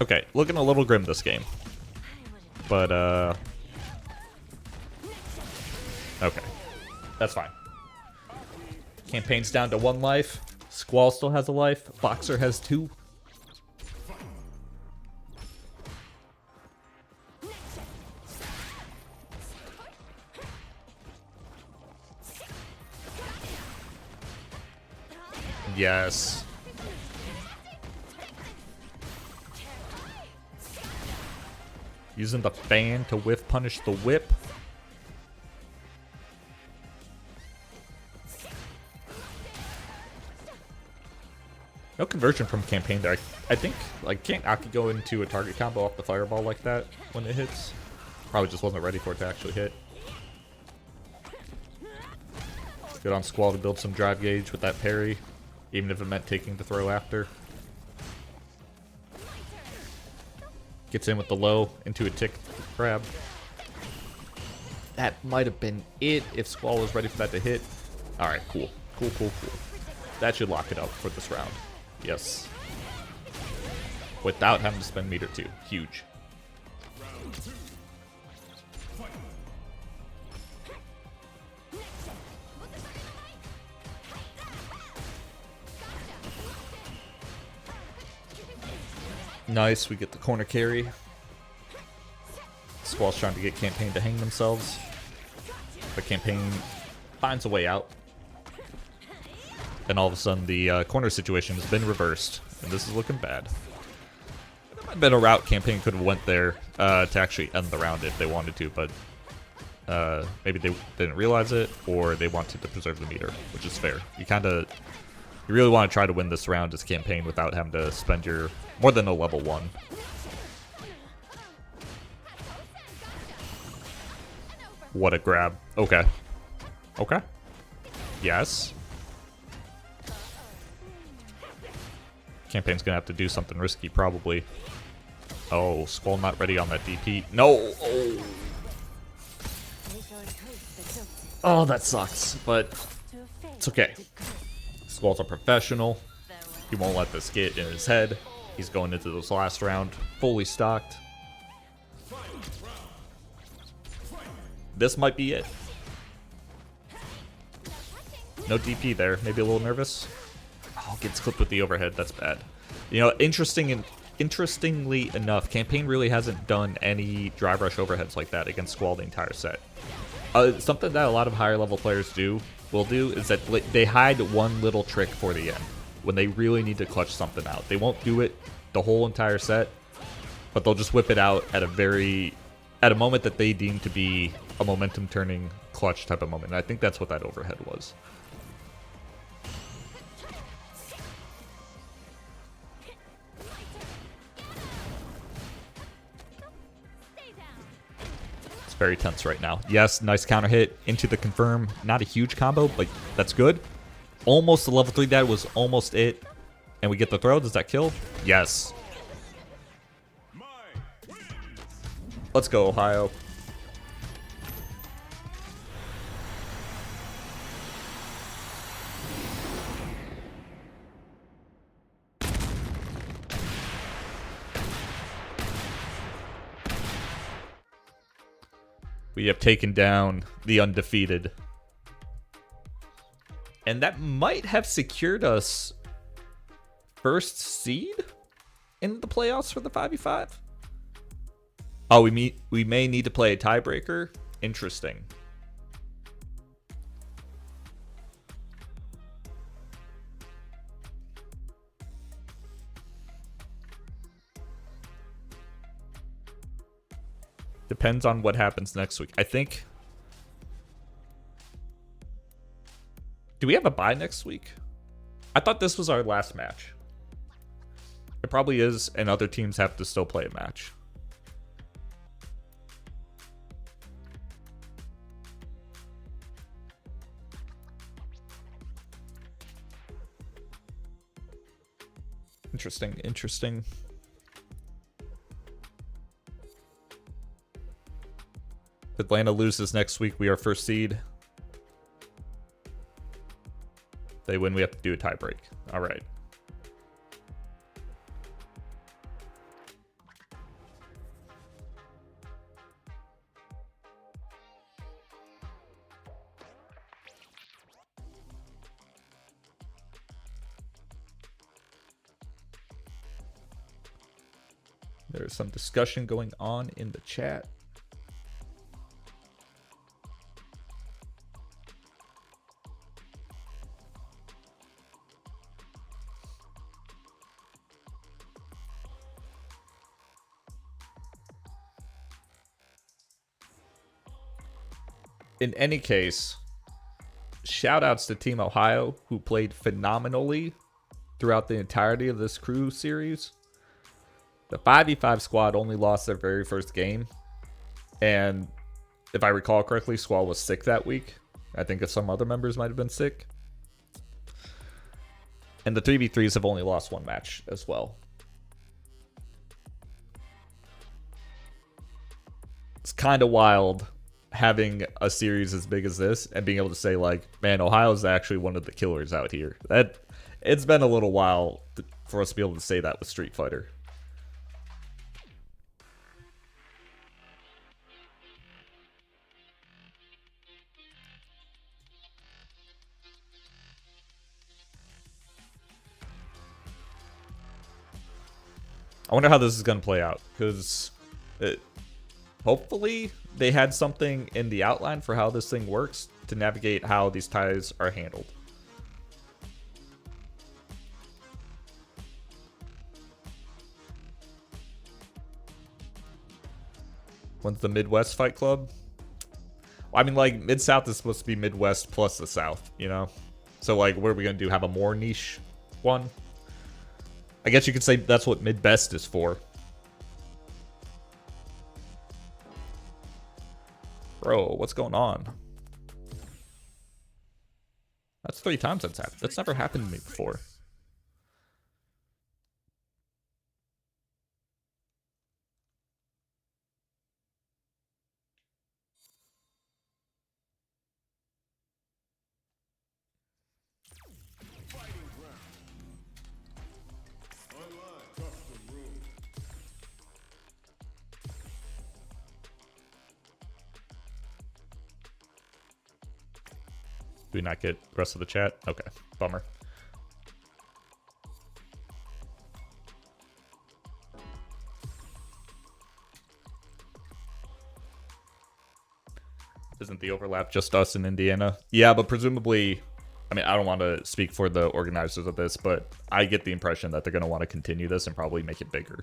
Okay, looking a little grim this game. But, okay. That's fine. Campaign's down to 1 life. Squall still has a life. Boxer has 2. Yes. Using the fan to whiff punish the whip. No conversion from Campaign there. I think, like, can't Aki go into a target combo off the fireball like that when it hits? Probably just wasn't ready for it to actually hit. Good on Squall to build some drive gauge with that parry, even if it meant taking the throw after. Gets in with the low into a tick grab. That might have been it if Squall was ready for that to hit. Alright, cool. Cool, cool, cool. That should lock it up for this round. Yes. Without having to spend meter 2. Huge. Nice, we get the corner carry. Squall's trying to get Campaign to hang themselves. But Campaign finds a way out. And all of a sudden, the corner situation has been reversed. And this is looking bad. There might have been a route Campaign could have went there to actually end the round if they wanted to, but maybe they didn't realize it, or they wanted to preserve the meter, which is fair. You really want to try to win this round as Campaign without having to spend your more than a level 1. What a grab. Okay. Okay. Yes. Campaign's gonna have to do something risky, probably. Oh, Squall not ready on that DP. No! Oh, oh that sucks, but it's okay. Squall's a professional. He won't let this get in his head. He's going into this last round fully stocked. This might be it. No DP there. Maybe a little nervous. Oh, gets clipped with the overhead. That's bad. You know, interestingly enough, Campaign really hasn't done any drive rush overheads like that against Squall the entire set. Something that a lot of higher level players will do is that they hide one little trick for the end when they really need to clutch something out. They won't do it the whole entire set, but they'll just whip it out at a moment that they deem to be a momentum turning clutch type of moment. And I think that's what that overhead was. It's very tense right now. Yes, nice counter hit into the confirm. Not a huge combo, but that's good. Almost a level 3. That was almost it. And we get the throw. Does that kill? Yes. Let's go, Ohio. We have taken down the undefeated. And that might have secured us first seed in the playoffs for the 5v5. Oh, we may need to play a tiebreaker. Interesting. Depends on what happens next week. I think. Do we have a bye next week? I thought this was our last match. It probably is, and other teams have to still play a match. Interesting, interesting. If Atlanta loses next week, we are first seed. If they win, we have to do a tie break. All right. There's some discussion going on in the chat. In any case, shout outs to Team Ohio, who played phenomenally throughout the entirety of this crew series. The 5v5 squad only lost their very first game. And if I recall correctly, Squall was sick that week. I think some other members might have been sick. And the 3v3s have only lost one match as well. It's kind of wild having a series as big as this and being able to say, like, man, Ohio's actually one of the killers out here. It's been a little while for us to be able to say that with Street Fighter. I wonder how this is going to play out, because hopefully they had something in the outline for how this thing works to navigate how these ties are handled. When's the Midwest Fight Club? Well, I mean, like, Mid-South is supposed to be Midwest plus the South, you know? So, like, what are we going to do? Have a more niche one? I guess you could say that's what Mid-Best is for. Bro, what's going on? That's 3 times that's happened. That's never happened to me before. Do we not get the rest of the chat? Okay, bummer. Isn't the overlap just us in Indiana? Yeah, but presumably, I mean, I don't want to speak for the organizers of this, but I get the impression that they're going to want to continue this and probably make it bigger.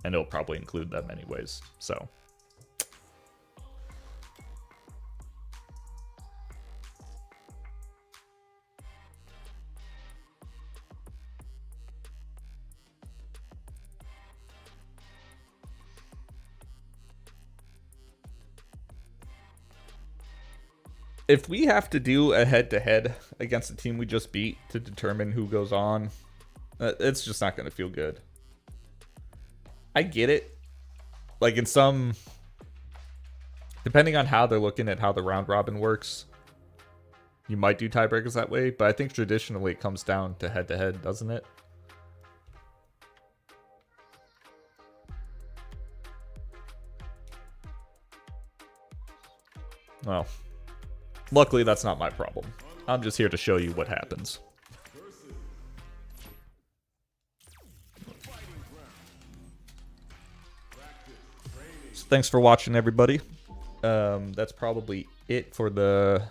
And it'll probably include them anyways, so. If we have to do a head-to-head against the team we just beat to determine who goes on, it's just not going to feel good. I get it. Like, in some... Depending on how they're looking at how the round robin works, you might do tiebreakers that way, but I think traditionally it comes down to head-to-head, doesn't it? Well... Luckily, that's not my problem. I'm just here to show you what happens. So thanks for watching, everybody. That's probably it for the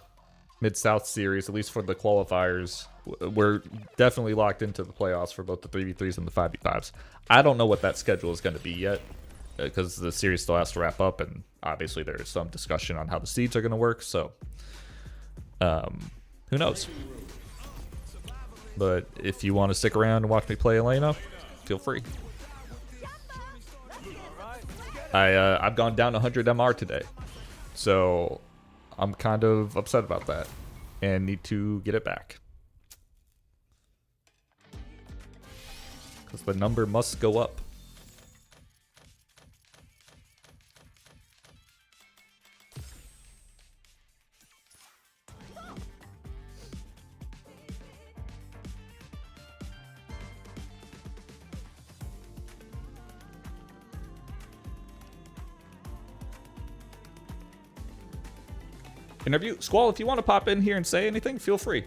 Mid-South series, at least for the qualifiers. We're definitely locked into the playoffs for both the 3v3s and the 5v5s. I don't know what that schedule is going to be yet, because the series still has to wrap up, and obviously there's some discussion on how the seeds are going to work, so... who knows? But if you want to stick around and watch me play Elena, feel free. I've gone down 100 MR today, so I'm kind of upset about that and need to get it back. Because the number must go up. Interview. Squall, if you want to pop in here and say anything, feel free.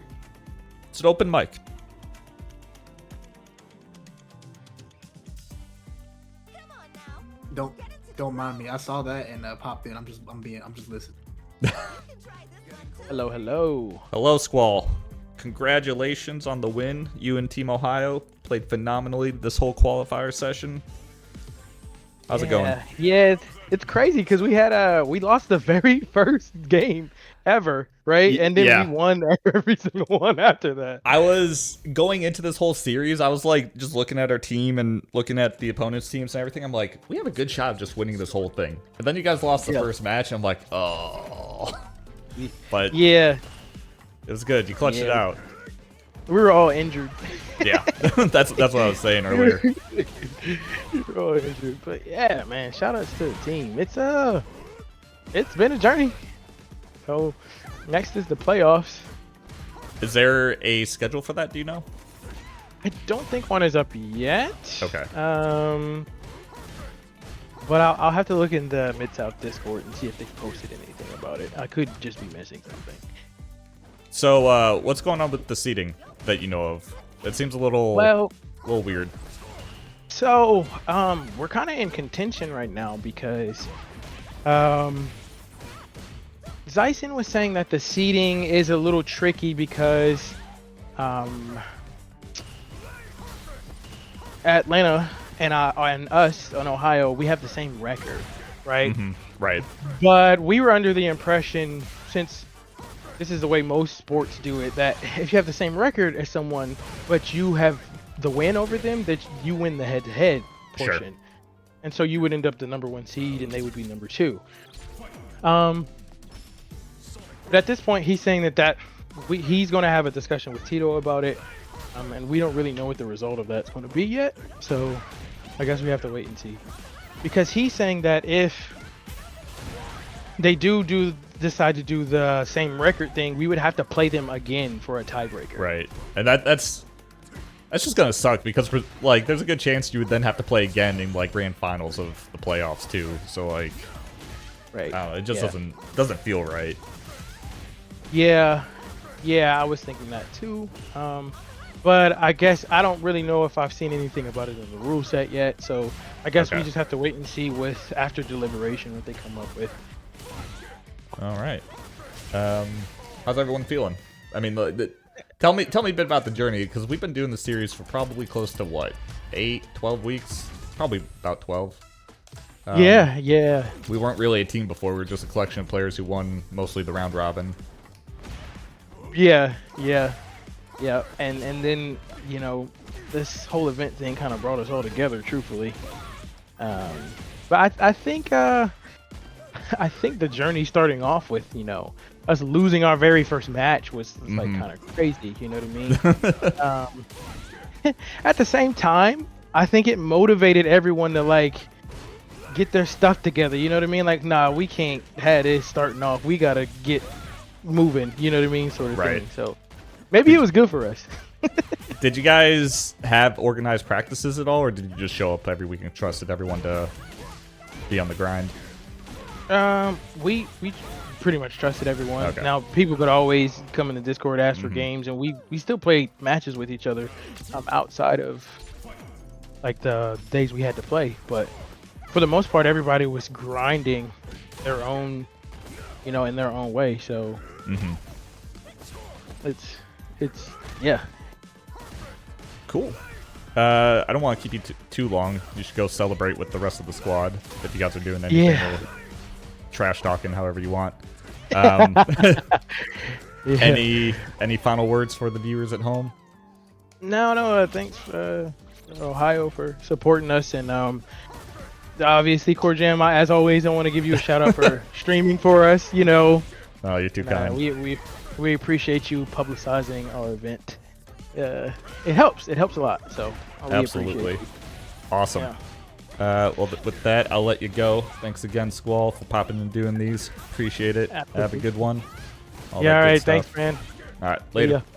It's an open mic. Don't mind me. I saw that and popped in. I'm just listening. Hello, hello. Hello, Squall. Congratulations on the win. You and Team Ohio played phenomenally this whole qualifier session. How's it going? Yeah, it's crazy because we lost the very first game ever, right? And then we won every single one after that. I was going into this whole series, I was like just looking at our team and looking at the opponent's teams and everything. I'm like, we have a good shot of just winning this whole thing. And then you guys lost the first match, and I'm like, oh. But yeah, it was good. You clutched it out. We were all injured. Yeah, that's what I was saying earlier. We were all injured, but yeah, man. Shout outs to the team. It's been a journey. So next is the playoffs. Is there a schedule for that? Do you know? I don't think one is up yet. Okay. But I'll have to look in the MidSouth Discord and see if they posted anything about it. I could just be missing something. So, what's going on with the seating that you know of? It seems a little weird. So, we're kind of in contention right now because Zyson was saying that the seeding is a little tricky because Atlanta and us in Ohio, we have the same record, right? Right. But we were under the impression, since this is the way most sports do it, that if you have the same record as someone, but you have the win over them, that you win the head-to-head portion. Sure. And so you would end up the number 1 seed, and they would be number 2. But at this point, he's saying that he's going to have a discussion with Tito about it, and we don't really know what the result of that's going to be yet. So I guess we have to wait and see. Because he's saying that if they decide to do the same record thing, we would have to play them again for a tiebreaker. Right. And that's just gonna suck because there's a good chance you would then have to play again in like grand finals of the playoffs too. So like, right. I don't know, it just doesn't feel right. Yeah, I was thinking that too. But I guess I don't really know if I've seen anything about it in the rule set yet. So I guess we just have to wait and see after deliberation what they come up with. All right. How's everyone feeling? I mean, tell me a bit about the journey, because we've been doing the series for probably close to what, 12 weeks? Probably about 12. Yeah. We weren't really a team before. We were just a collection of players who won mostly the round robin. Yeah. And then, this whole event thing kind of brought us all together, truthfully. But I think the journey starting off with, us losing our very first match was like kind of crazy, you know what I mean? At the same time, I think it motivated everyone to like get their stuff together, you know what I mean? Like, nah, we can't have this starting off. We gotta get moving, you know what I mean? Sort of thing. So maybe it was good for us. Did you guys have organized practices at all, or did you just show up every week and trusted everyone to be on the grind? We pretty much trusted everyone. Okay. Now people could always come in the Discord, ask for games, and we still play matches with each other outside of like the days we had to play. But for the most part, everybody was grinding their own, in their own way. So it's yeah. Cool. I don't want to keep you too long. You should go celebrate with the rest of the squad if you guys are doing anything. Yeah. Or trash talking, however you want. Yeah. Any final words for the viewers at home? No. Thanks, Ohio, for supporting us, and obviously, Core Jam. As always, I want to give you a shout out for streaming for us. Oh, you're too kind. We appreciate you publicizing our event. It helps. It helps a lot. So Absolutely. Appreciate it. Awesome. Yeah. Well, with that, I'll let you go. Thanks again, Squall, for popping and doing these. Appreciate it. Absolutely. Have a good one. All right. Thanks, man. All right. Later. See ya.